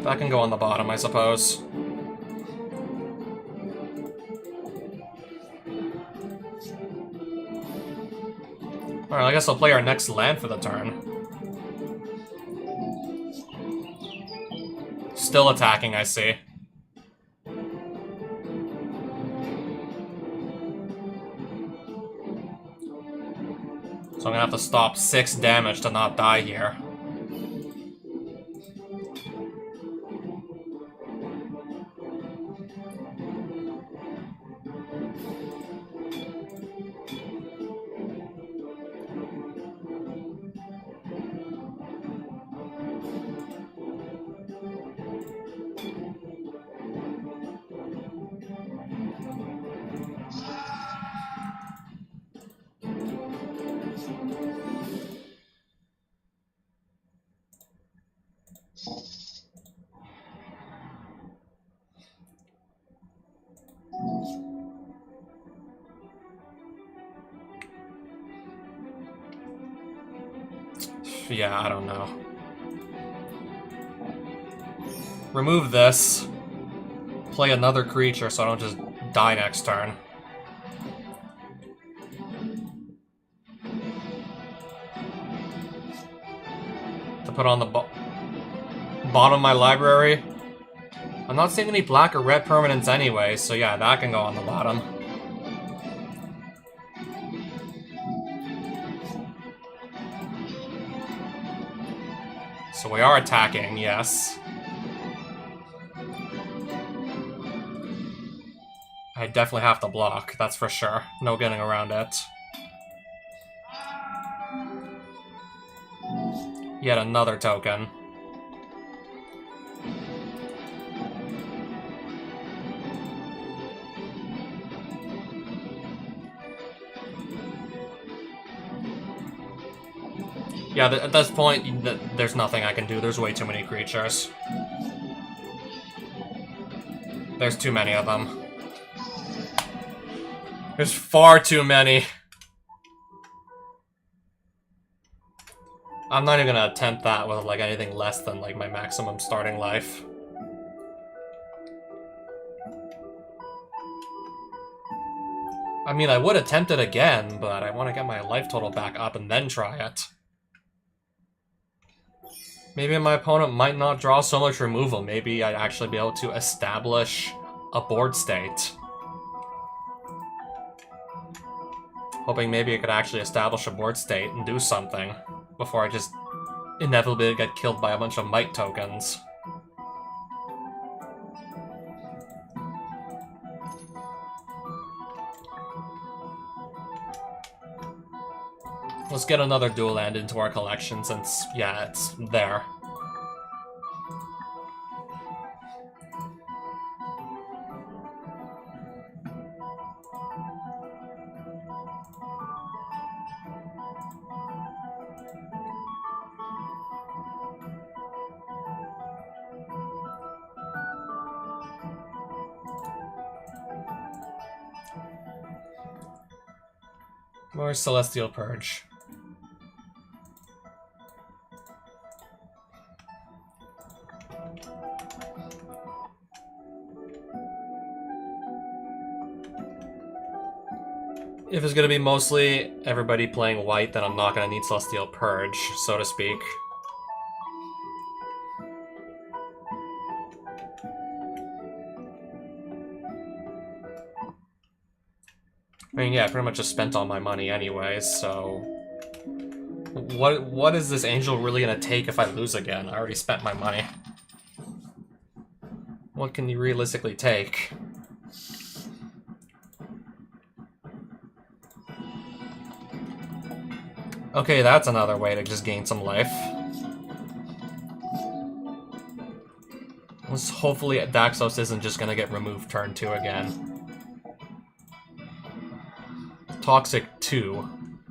That can go on the bottom, I suppose. Alright, I guess I'll play our next land for the turn. Still attacking, I see. So I'm gonna have to stop 6 damage to not die here. Yeah, I don't know. Remove this. Play another creature so I don't just die next turn. To put on the bottom of my library. I'm not seeing any black or red permanents anyway, so yeah, that can go on the bottom. So we are attacking, yes. I definitely have to block, that's for sure. No getting around it. Yet another token. Yeah, at this point, there's nothing I can do. There's way too many creatures. There's too many of them. There's far too many. I'm not even gonna attempt that with, like, anything less than, like, my maximum starting life. I mean, I would attempt it again, but I want to get my life total back up and then try it. Maybe my opponent might not draw so much removal. Maybe I'd actually be able to establish a board state. Hoping maybe I could actually establish a board state and do something before I just inevitably get killed by a bunch of might tokens. Let's get another dual land into our collection since, yeah, it's there. More Celestial Purge. If it's gonna be mostly everybody playing white, then I'm not gonna need Celestial Purge, so to speak. I mean, yeah, I pretty much just spent all my money anyways, so... What is this angel really gonna take if I lose again? I already spent my money. What can you realistically take? Okay, that's another way to just gain some life. Hopefully Daxos isn't just gonna get removed turn 2 again. Toxic 2.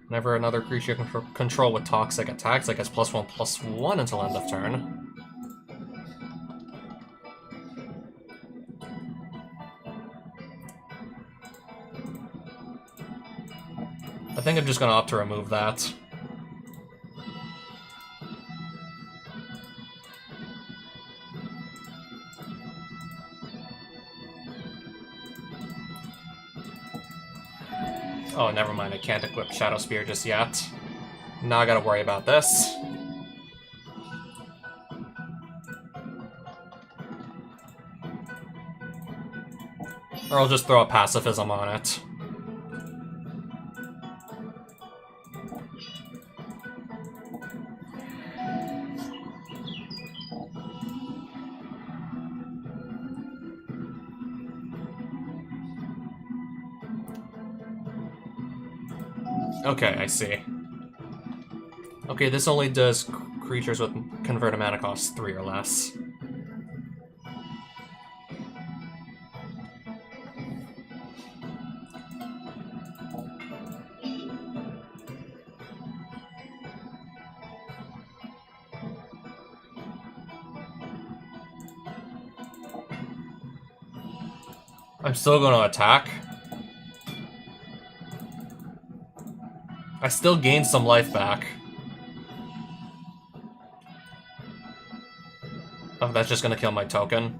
Whenever another creature you can control with toxic attacks, it gets +1/+1 until end of turn. I think I'm just gonna opt to remove that. Oh, never mind, I can't equip Shadow Spear just yet. Now I gotta worry about this. Or I'll just throw a Pacifism on it. Okay, I see. Okay, this only does creatures with converted mana cost 3 or less. I'm still going to attack. I still gain some life back. Oh, that's just gonna kill my token.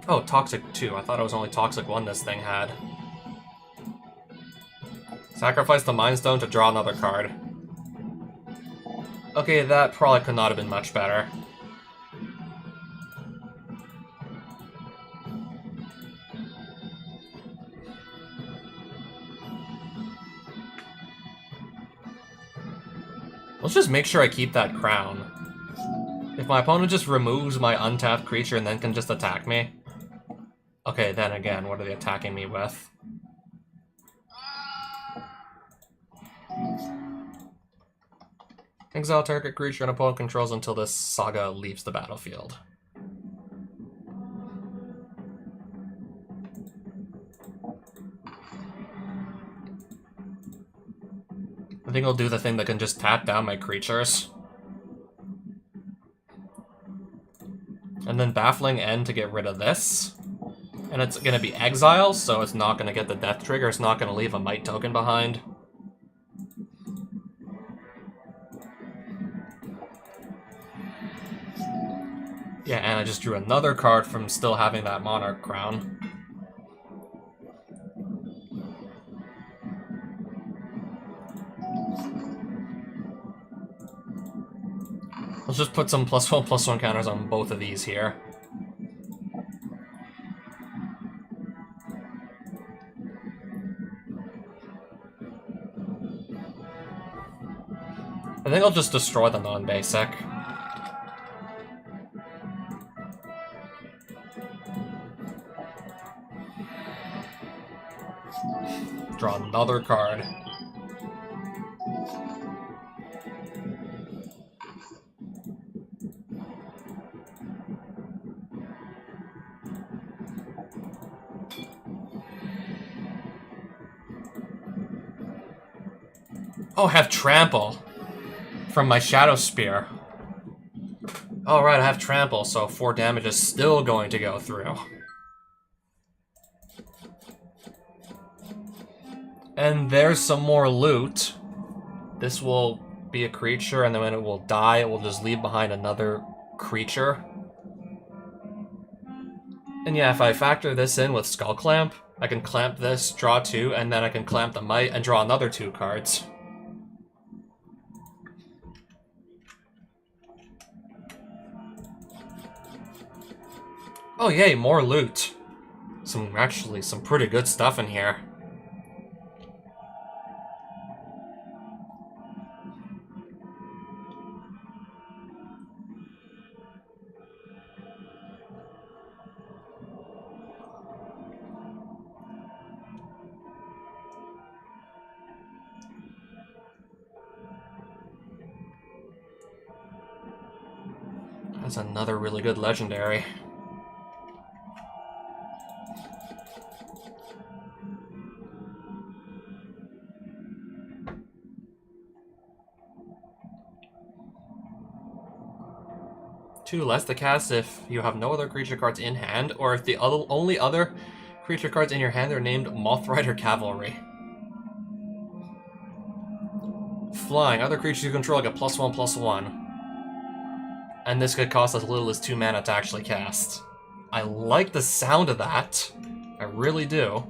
Oh, Toxic 2. I thought it was only Toxic 1 this thing had. Sacrifice the Mind Stone to draw another card. Okay, that probably could not have been much better. Let's just make sure I keep that crown. If my opponent just removes my untapped creature and then can just attack me... Okay, then again, what are they attacking me with? Exile target creature an opponent controls until this saga leaves the battlefield. I think I'll do the thing that can just tap down my creatures. And then Baffling End to get rid of this. And it's going to be Exile, so it's not going to get the death trigger. It's not going to leave a Might token behind. Yeah, and I just drew another card from still having that Monarch Crown. Let's just put some +1/+1 counters on both of these here. I think I'll just destroy the non-basic. Draw another card. Oh, I have Trample from my Shadow Spear. Alright, I have Trample, so 4 damage is still going to go through. And there's some more loot. This will be a creature, and then when it will die, it will just leave behind another creature. And yeah, if I factor this in with Skullclamp, I can clamp this, draw 2, and then I can clamp the Might and draw another 2 cards. Oh yay, more loot. Actually, some pretty good stuff in here. That's another really good legendary. Two less to cast if you have no other creature cards in hand, or if the only other creature cards in your hand are named Mothrider Cavalry. Flying. Other creatures you control get +1/+1. And this could cost as little as 2 mana to actually cast. I like the sound of that. I really do.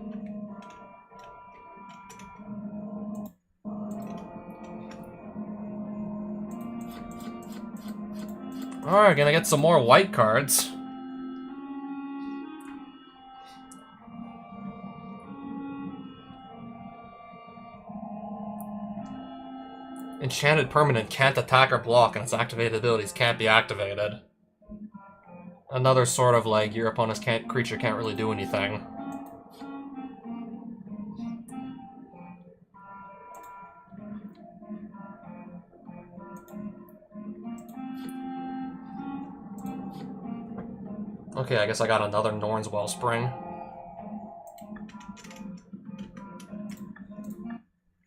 Alright, gonna get some more white cards. Enchanted permanent can't attack or block, and its activated abilities can't be activated. Another sort of like your opponent's creature can't really do anything. Okay, I guess I got another Norn's Wellspring.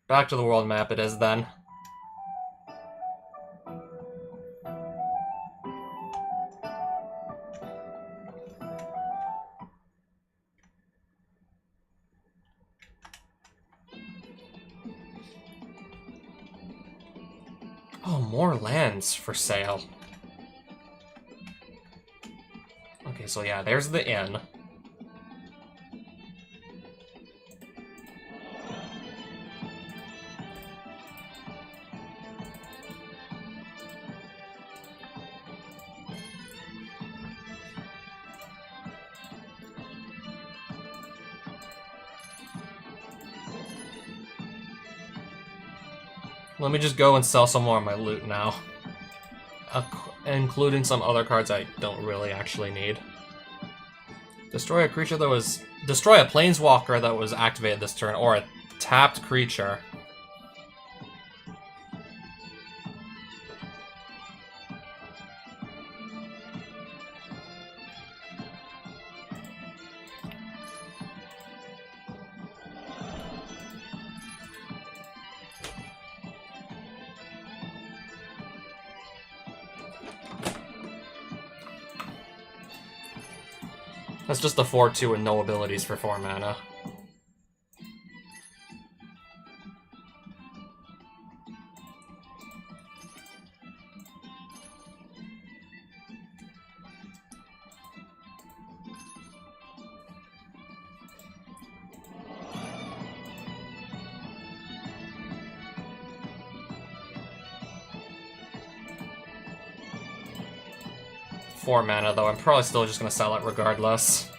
Back to the world map it is then. Oh, more lands for sale. Okay, so yeah, there's the inn. Let me just go and sell some more of my loot now. Including some other cards I don't really actually need. Destroy a creature that was... Destroy a planeswalker that was activated this turn, or a tapped creature. That's just a 4/2 and no abilities for 4 mana. Four mana, though. I'm probably still just gonna sell it regardless.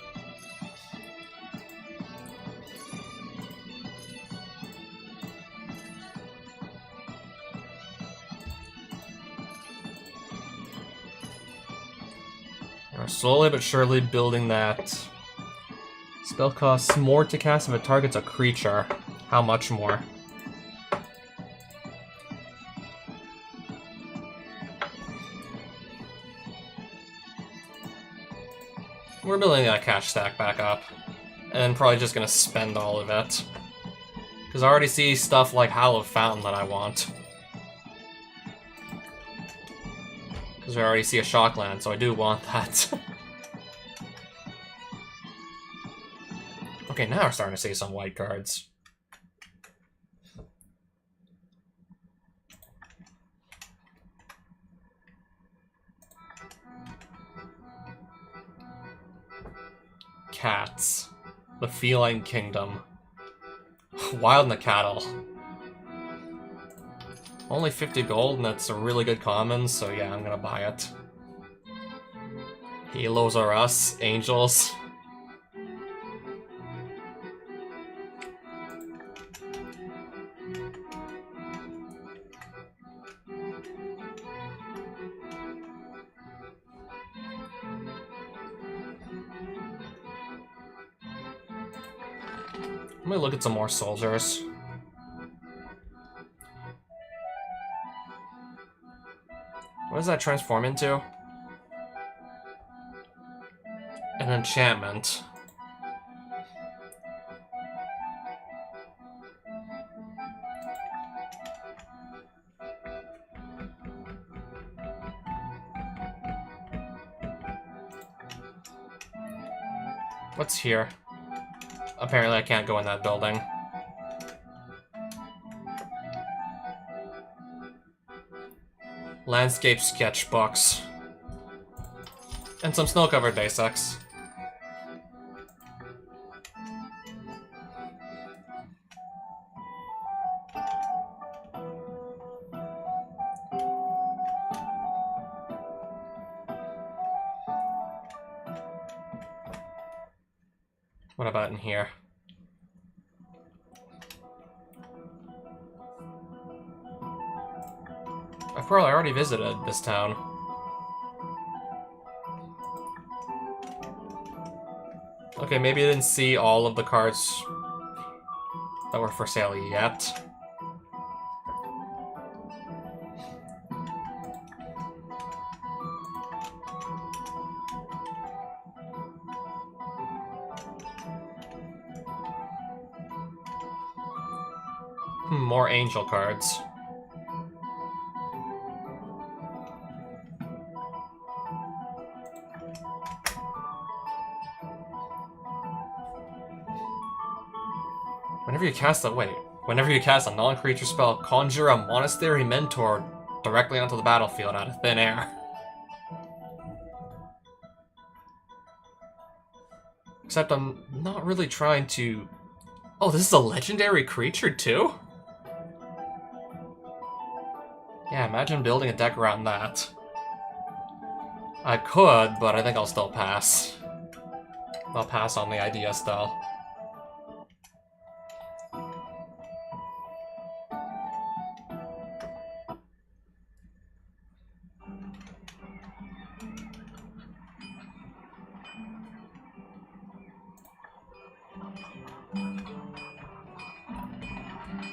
We're slowly but surely building that. Spell costs more to cast if it targets a creature. How much more? We're building that cash stack back up. And probably just gonna spend all of it. Because I already see stuff like Hallowed Fountain that I want. Because I already see a Shockland, so I do want that. Okay, now we're starting to see some white cards. Cats. The Feline Kingdom. Wild and the Cattle. Only 50 gold, and that's a really good common, so yeah, I'm gonna buy it. Halos are us, angels. Let me look at some more soldiers. What does that transform into? An enchantment. What's here? Apparently I can't go in that building. Landscape sketchbooks. And some snow-covered basics. What about in here? I've probably already visited this town. Okay, maybe I didn't see all of the cards that were for sale yet. More angel cards. Whenever you cast a non-creature spell, conjure a Monastery Mentor directly onto the battlefield out of thin air. Except I'm not really trying to... Oh, this is a legendary creature too? Yeah, imagine building a deck around that. I could, but I think I'll still pass. I'll pass on the idea still.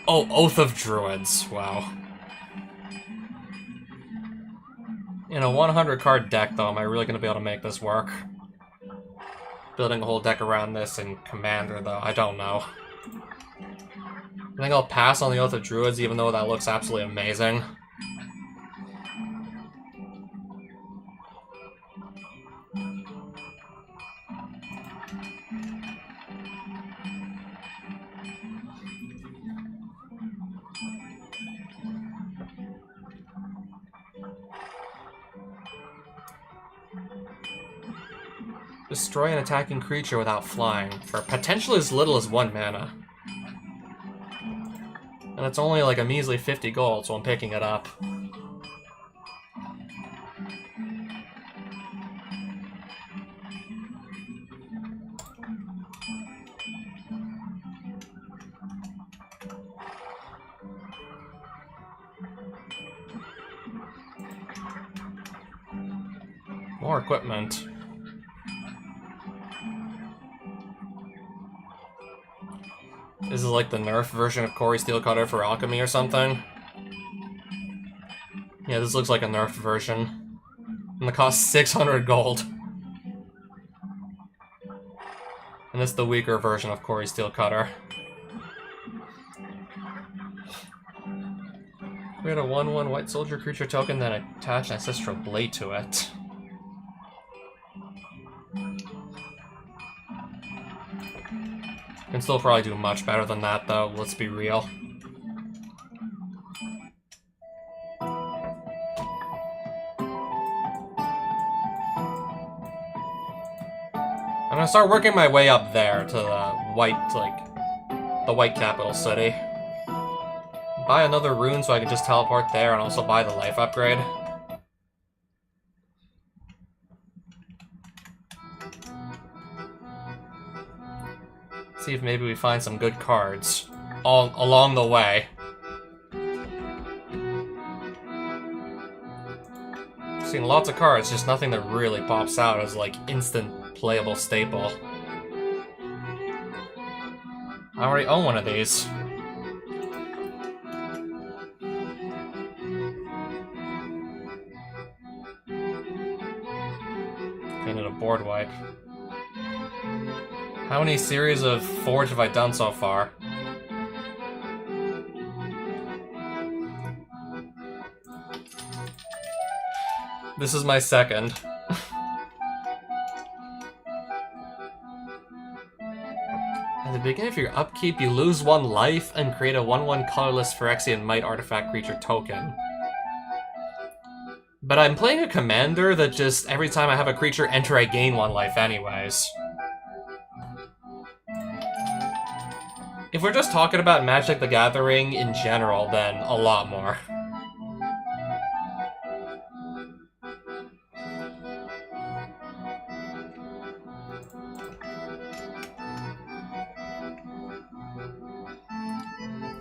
Oh, Oath of Druids. Wow. In a 100 card deck, though, am I really going to be able to make this work? Building a whole deck around this in Commander, though, I don't know. I think I'll pass on the Oath of Druids, even though that looks absolutely amazing. Destroy an attacking creature without flying, for potentially as little as 1 mana. And it's only like a measly 50 gold, so I'm picking it up. More equipment. This is like the nerf version of Corey Steelcutter for alchemy or something. Yeah, this looks like a nerfed version. And it costs 600 gold. And it's the weaker version of Corey Steelcutter. Create a 1/1 white soldier creature token, then attach an ancestral blade to it. Can still probably do much better than that, though, let's be real. I'm gonna start working my way up there to the white capital city. Buy another rune so I can just teleport there and also buy the life upgrade. See if maybe we find some good cards all along the way. Seen lots of cards, just nothing that really pops out as like instant playable staple. I already own one of these. I need a board wipe. How many series of Forge have I done so far? This is my second. At the beginning of your upkeep, you lose 1 life and create a 1/1 colorless Phyrexian Might artifact creature token. But I'm playing a commander that just, every time I have a creature enter, I gain 1 life anyways. If we're just talking about Magic the Gathering in general, then a lot more.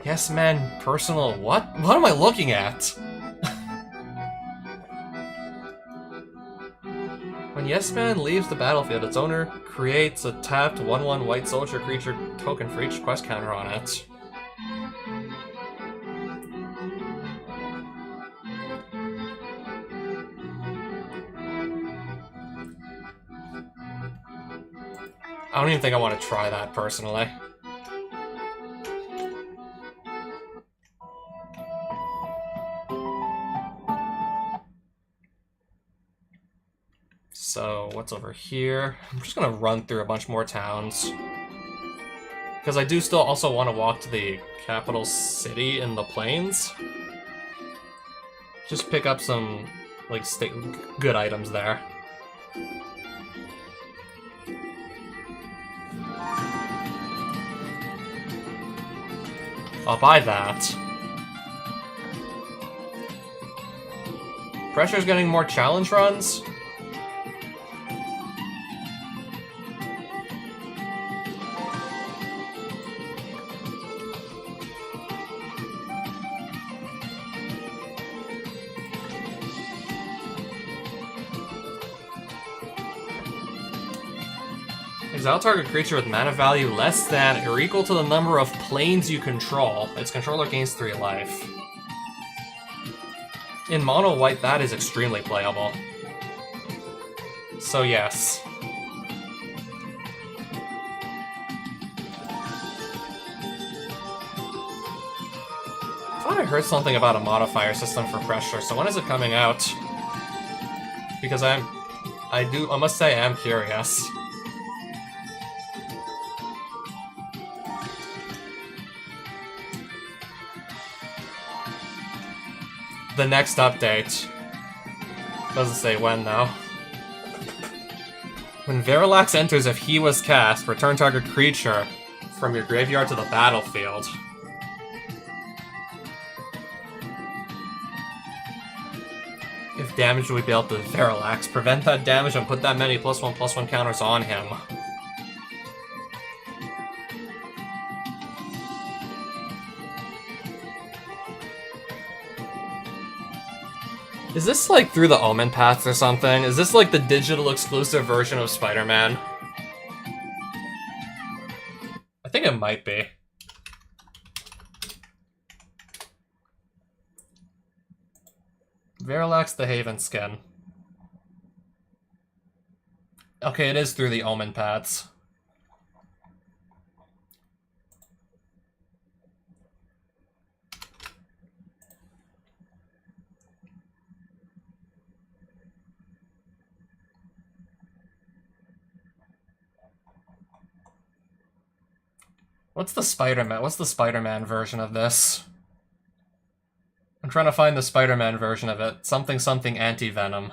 Yes, man, personal what? What am I looking at? When Yes Man leaves the battlefield, its owner creates a tapped 1/1 white soldier creature token for each quest counter on it. I don't even think I want to try that personally. So, what's over here? I'm just gonna run through a bunch more towns. Because I do still also want to walk to the capital city in the plains. Just pick up some, like, good items there. I'll buy that. Pressure's getting more challenge runs. Exile target creature with mana value less than or equal to the number of planes you control. Its controller gains 3 life. In mono white, that is extremely playable. So yes. I thought I heard something about a modifier system for pressure, so when is it coming out? Because I must say I am curious. The next update. Doesn't say when, though. When Verilax enters, if he was cast, return target creature from your graveyard to the battlefield. If damaged, we'd be able to Verilax. Prevent that damage and put that many +1/+1 counters on him. Is this like through the Omen paths or something? Is this like the digital exclusive version of Spider-Man? I think it might be. Verilax the Haven skin. Okay, it is through the Omen pads. What's the Spider-Man version of this? I'm trying to find the Spider-Man version of it. Something something anti-venom.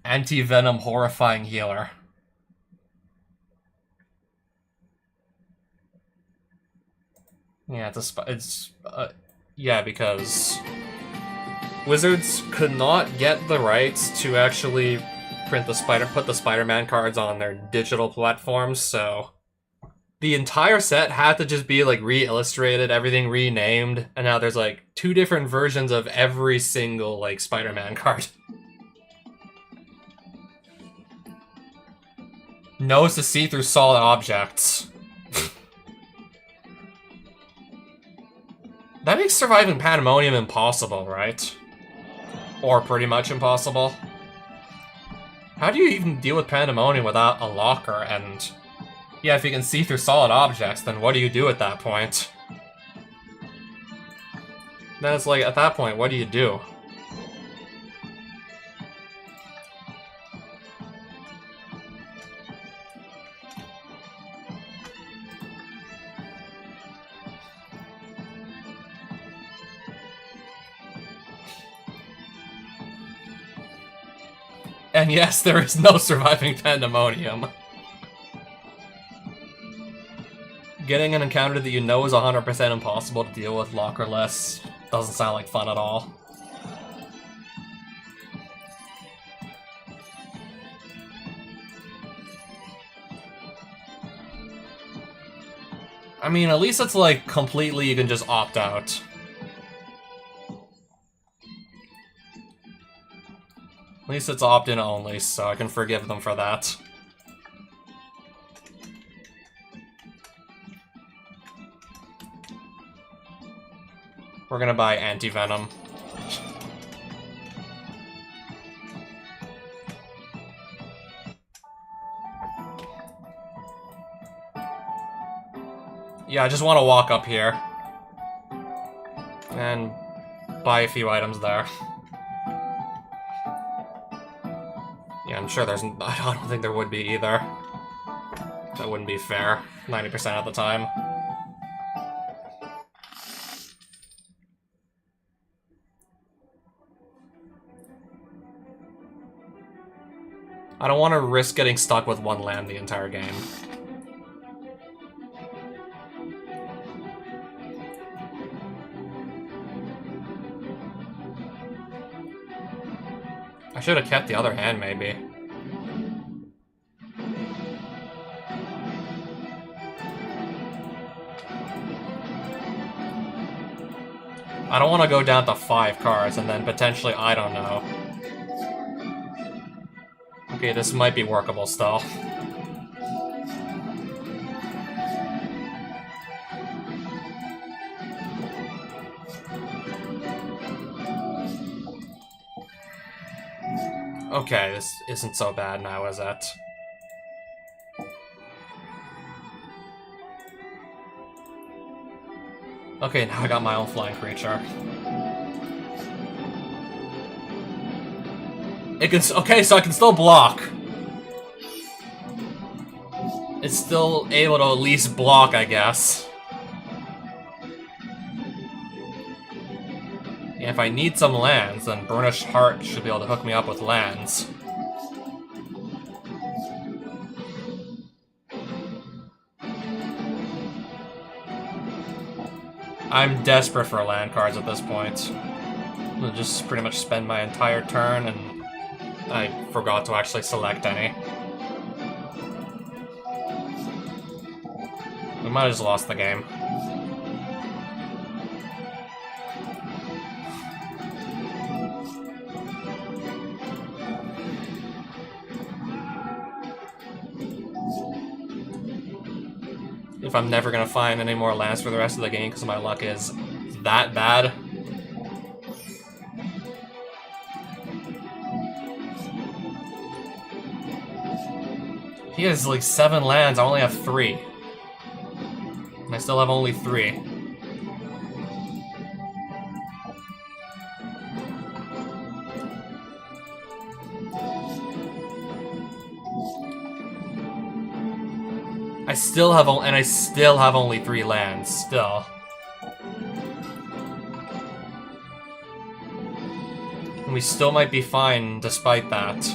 Anti-venom horrifying healer. Yeah, yeah, because Wizards could not get the rights to actually put the Spider-Man cards on their digital platforms, so the entire set had to just be like re-illustrated, everything renamed, and now there's like 2 different versions of every single like Spider-Man card. Knows to see through solid objects. That makes surviving Pandemonium impossible, right? Or pretty much impossible. How do you even deal with Pandemonium without a locker? And yeah, if you can see through solid objects, then what do you do at that point? Then it's like, at that point, what do you do? And yes, there is no surviving Pandemonium. Getting an encounter that you know is 100% impossible to deal with lockerless doesn't sound like fun at all. I mean, at least it's like completely you can just opt out. At least it's opt-in only, so I can forgive them for that. We're gonna buy anti-venom. Yeah, I just want to walk up here. And buy a few items there. Yeah, I'm sure there's... I don't think there would be either. That wouldn't be fair. 90% of the time. I don't want to risk getting stuck with one land the entire game. I should have kept the other hand, maybe. I don't want to go down to 5 cards and then potentially, I don't know. Okay, this might be workable still. Okay, this isn't so bad now, is it? Okay, now I got my own flying creature. It can... Okay, so I can still block. It's still able to at least block, I guess. And if I need some lands, then Burnished Heart should be able to hook me up with lands. I'm desperate for land cards at this point. I'm gonna just pretty much spend my entire turn, and I forgot to actually select any. We might have just lost the game. if I'm never gonna find any more lands for the rest of the game because my luck is that bad. He has like 7 lands, I only have 3. And I still have only 3. I still have only 3 lands, still. And we still might be fine despite that.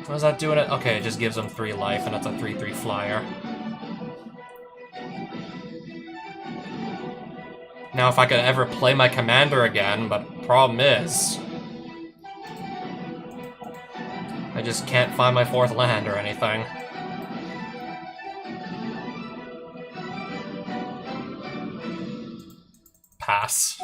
What is that doing it? Okay, it just gives him 3 life, and it's a 3/3 flyer. Now, if I could ever play my commander again, but problem is, I just can't find my 4th land or anything. Pass.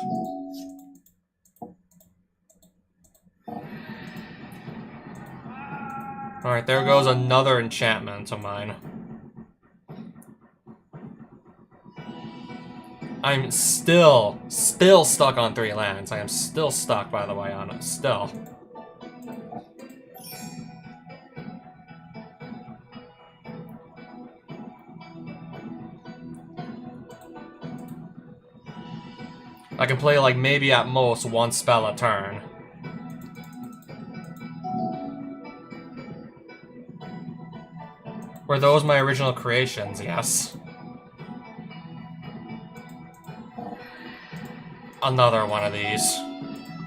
Alright, there goes another enchantment of mine. I'm still stuck on 3 lands. I am still stuck, by the way, on it. Still. I can play, like, maybe at most 1 spell a turn. Were those my original creations? Yes. Another one of these.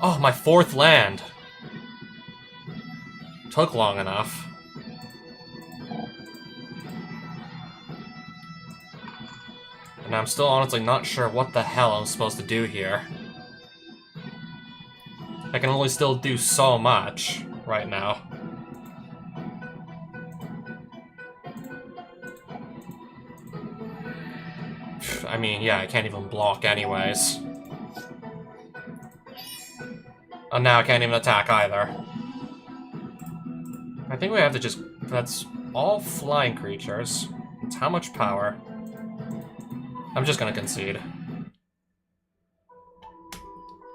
Oh, my 4th land! Took long enough. And I'm still honestly not sure what the hell I'm supposed to do here. I can only still do so much right now. I mean, yeah, I can't even block anyways. And now I can't even attack either. I think we have to just... That's all flying creatures. It's how much power? I'm just gonna concede.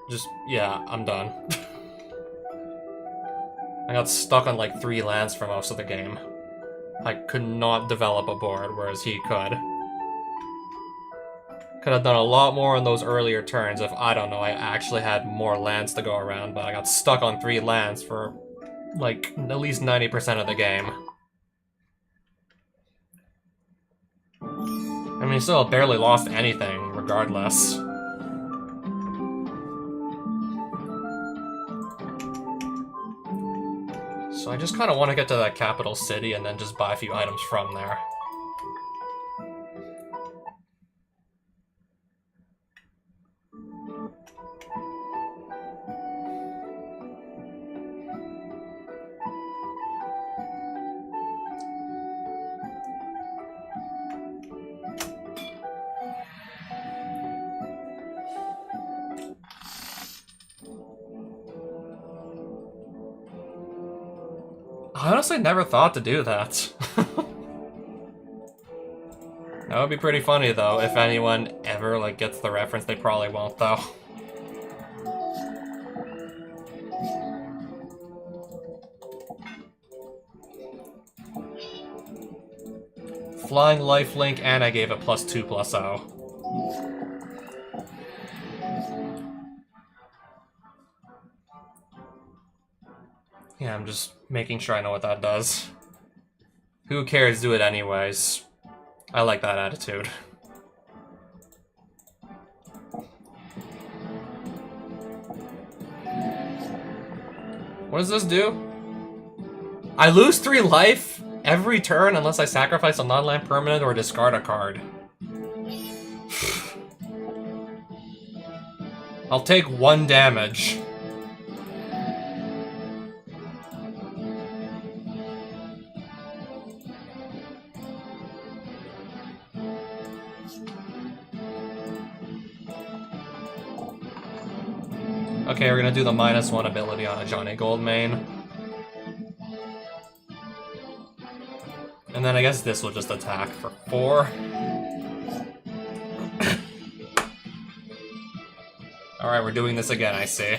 Just, yeah, I'm done. I got stuck on like 3 lands for most of the game. I could not develop a board, whereas he could. Could have done a lot more in those earlier turns if, I don't know, I actually had more lands to go around, but I got stuck on 3 lands for, like, at least 90% of the game. I mean, still barely lost anything, regardless. So I just kind of want to get to that capital city and then just buy a few items from there. I honestly never thought to do that. That would be pretty funny, though, if anyone ever, like, gets the reference. They probably won't, though. Flying lifelink, and I gave it +2/+0. Yeah, I'm just making sure I know what that does. Who cares, do it anyways. I like that attitude. What does this do? I lose 3 life every turn unless I sacrifice a non-land permanent or discard a card. I'll take 1 damage. Okay, we're gonna do the -1 ability on a Johnny Goldmane. And then I guess this will just attack for 4. Alright, we're doing this again, I see.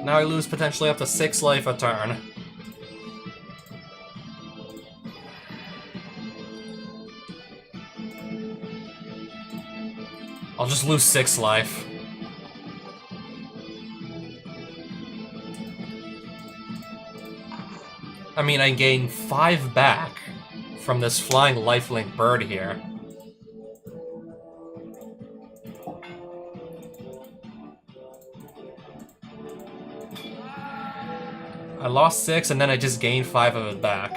Now I lose potentially up to 6 life a turn. I'll just lose 6 life. I mean, I gain 5 back from this flying lifelink bird here. I lost 6 and then I just gained 5 of it back.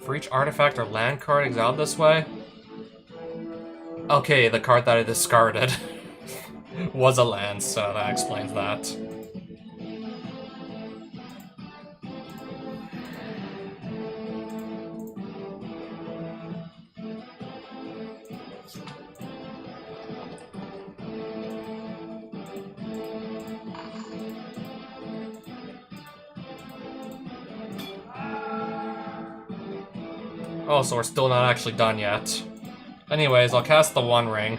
For each artifact or land card exiled this way? Okay, the card that I discarded was a land, so that explains that. Oh, so we're still not actually done yet. Anyways, I'll cast the One Ring.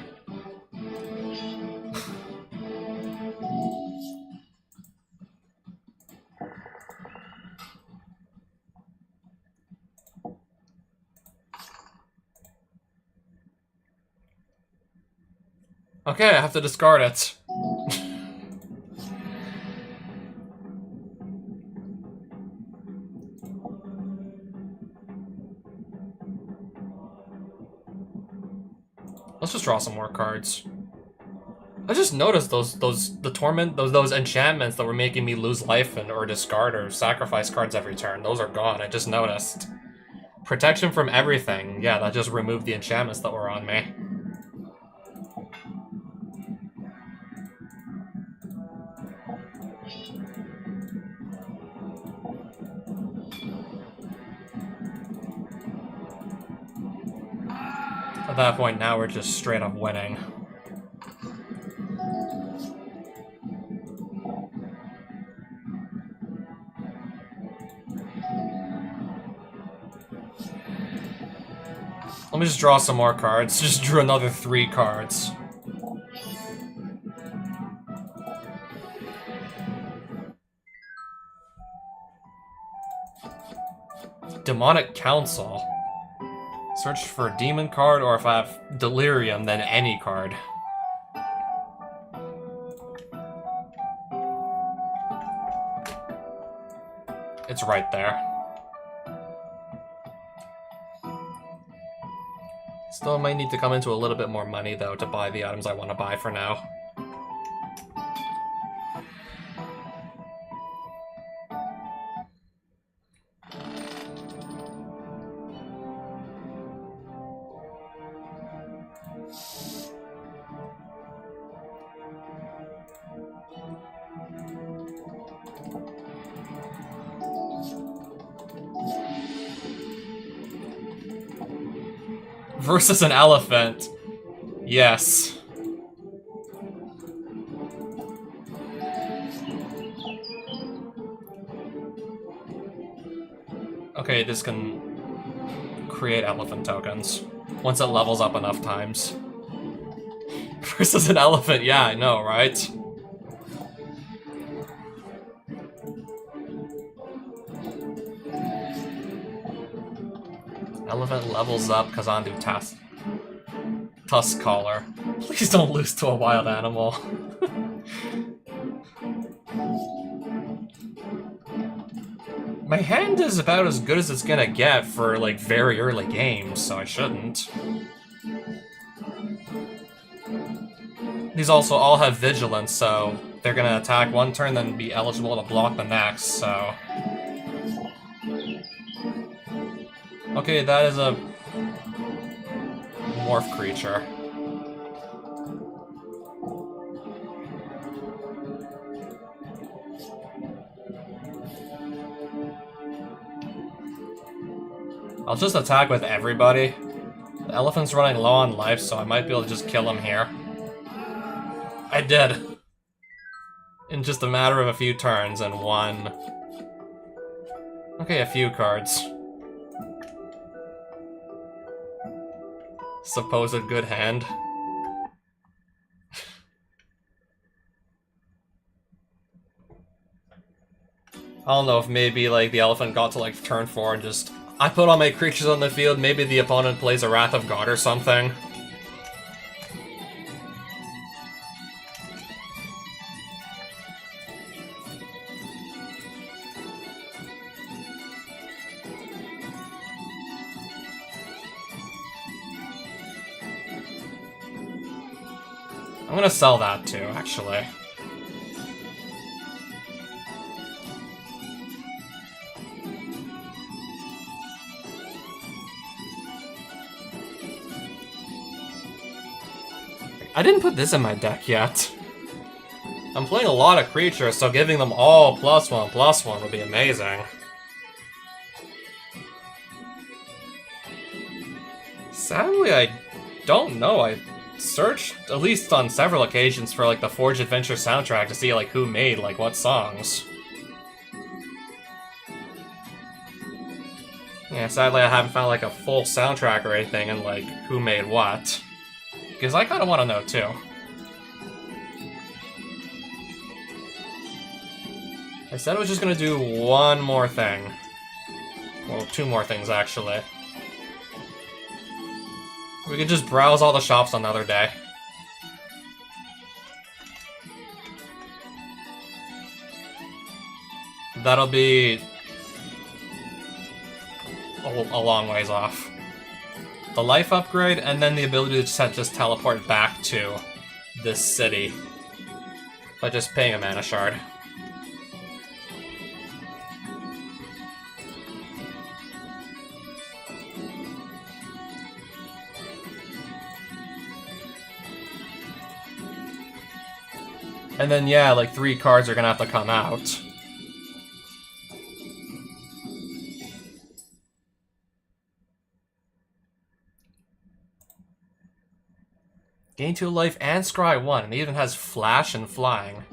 Okay, I have to discard it. Let's just draw some more cards. I just noticed those enchantments that were making me lose life or discard or sacrifice cards every turn. Those are gone. I just noticed. Protection from everything. Yeah, that just removed the enchantments that were on me. At that point, now we're just straight up winning. Let me just draw some more cards. Just drew another 3 cards. Demonic Council. Search for a demon card, or if I have Delirium, then any card. It's right there. Still might need to come into a little bit more money, though, to buy the items I want to buy for now. Versus an elephant. Yes. Okay, this can create elephant tokens once it levels up enough times. Versus an elephant, yeah, I know, right? Elephant levels up because onto Tusk Collar. Please don't lose to a wild animal. My hand is about as good as it's gonna get for, like, very early games, so I shouldn't. These also all have Vigilance, so they're gonna attack one turn, then be eligible to block the next, so... Okay, that is a morph creature. I'll just attack with everybody. The elephant's running low on life, so I might be able to just kill him here. I did. in just a matter of a few turns and won. Okay, a few cards. Supposed good hand. I don't know if maybe, like, the elephant got to, like, turn 4 and just... I put all my creatures on the field, maybe the opponent plays a Wrath of God or something. I'm gonna sell that too, actually. I didn't put this in my deck yet. I'm playing a lot of creatures, so giving them all +1/+1 would be amazing. Sadly, I don't know. I searched, at least on several occasions, for like the Forge Adventure soundtrack to see like who made like what songs. Yeah, sadly I haven't found like a full soundtrack or anything and like who made what. Because I kind of want to know too. I said I was just going to do one more thing. Well, 2 more things actually. We could just browse all the shops another day. That'll be a long ways off. The life upgrade, and then the ability to just teleport back to this city by just paying a mana shard. And then, yeah, like 3 cards are gonna have to come out. Gain 2 life and scry 1, and it even has flash and flying.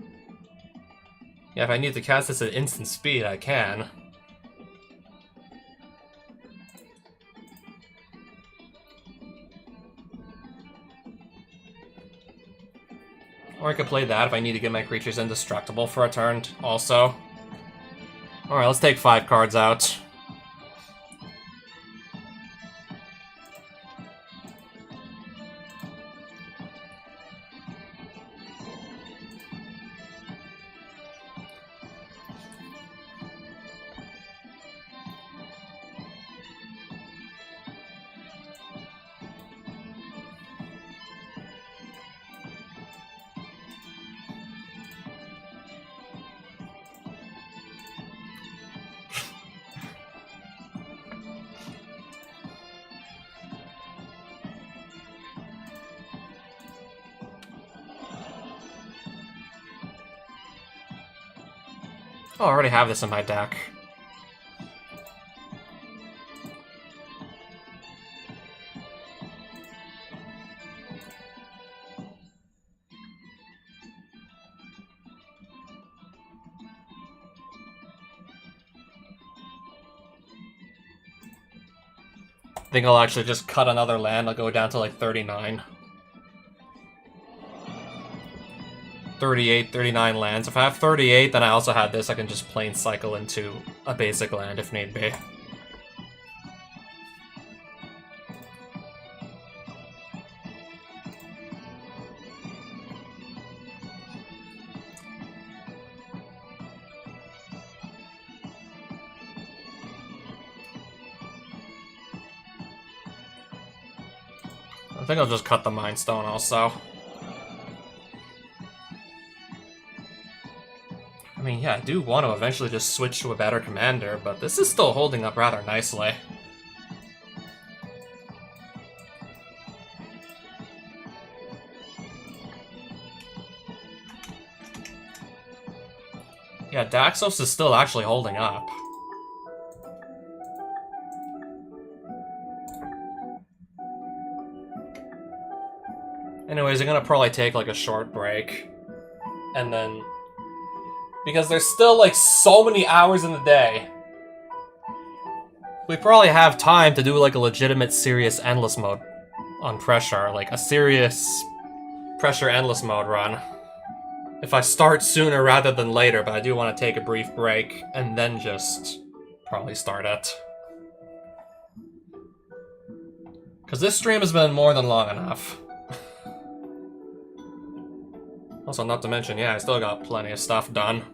Yeah, if I need to cast this at instant speed, I can. Or I could play that if I need to get my creatures indestructible for a turn, also. Alright, let's take 5 cards out. Oh, I already have this in my deck. I think I'll actually just cut another land. I'll go down to like 39. 38, 39 lands. If I have 38, then I also have this. I can just plain cycle into a basic land if need be. I think I'll just cut the Mind Stone also. I mean, yeah, I do want to eventually just switch to a better commander, but this is still holding up rather nicely. Yeah, Daxos is still actually holding up. Anyways, I'm gonna probably take like a short break, and then Because there's still, like, so many hours in the day. We probably have time to do, like, a legitimate serious endless mode on Pressure. Like, a serious Pressure endless mode run. If I start sooner rather than later, but I do want to take a brief break and then just probably start it. Because this stream has been more than long enough. Also, not to mention, yeah, I still got plenty of stuff done.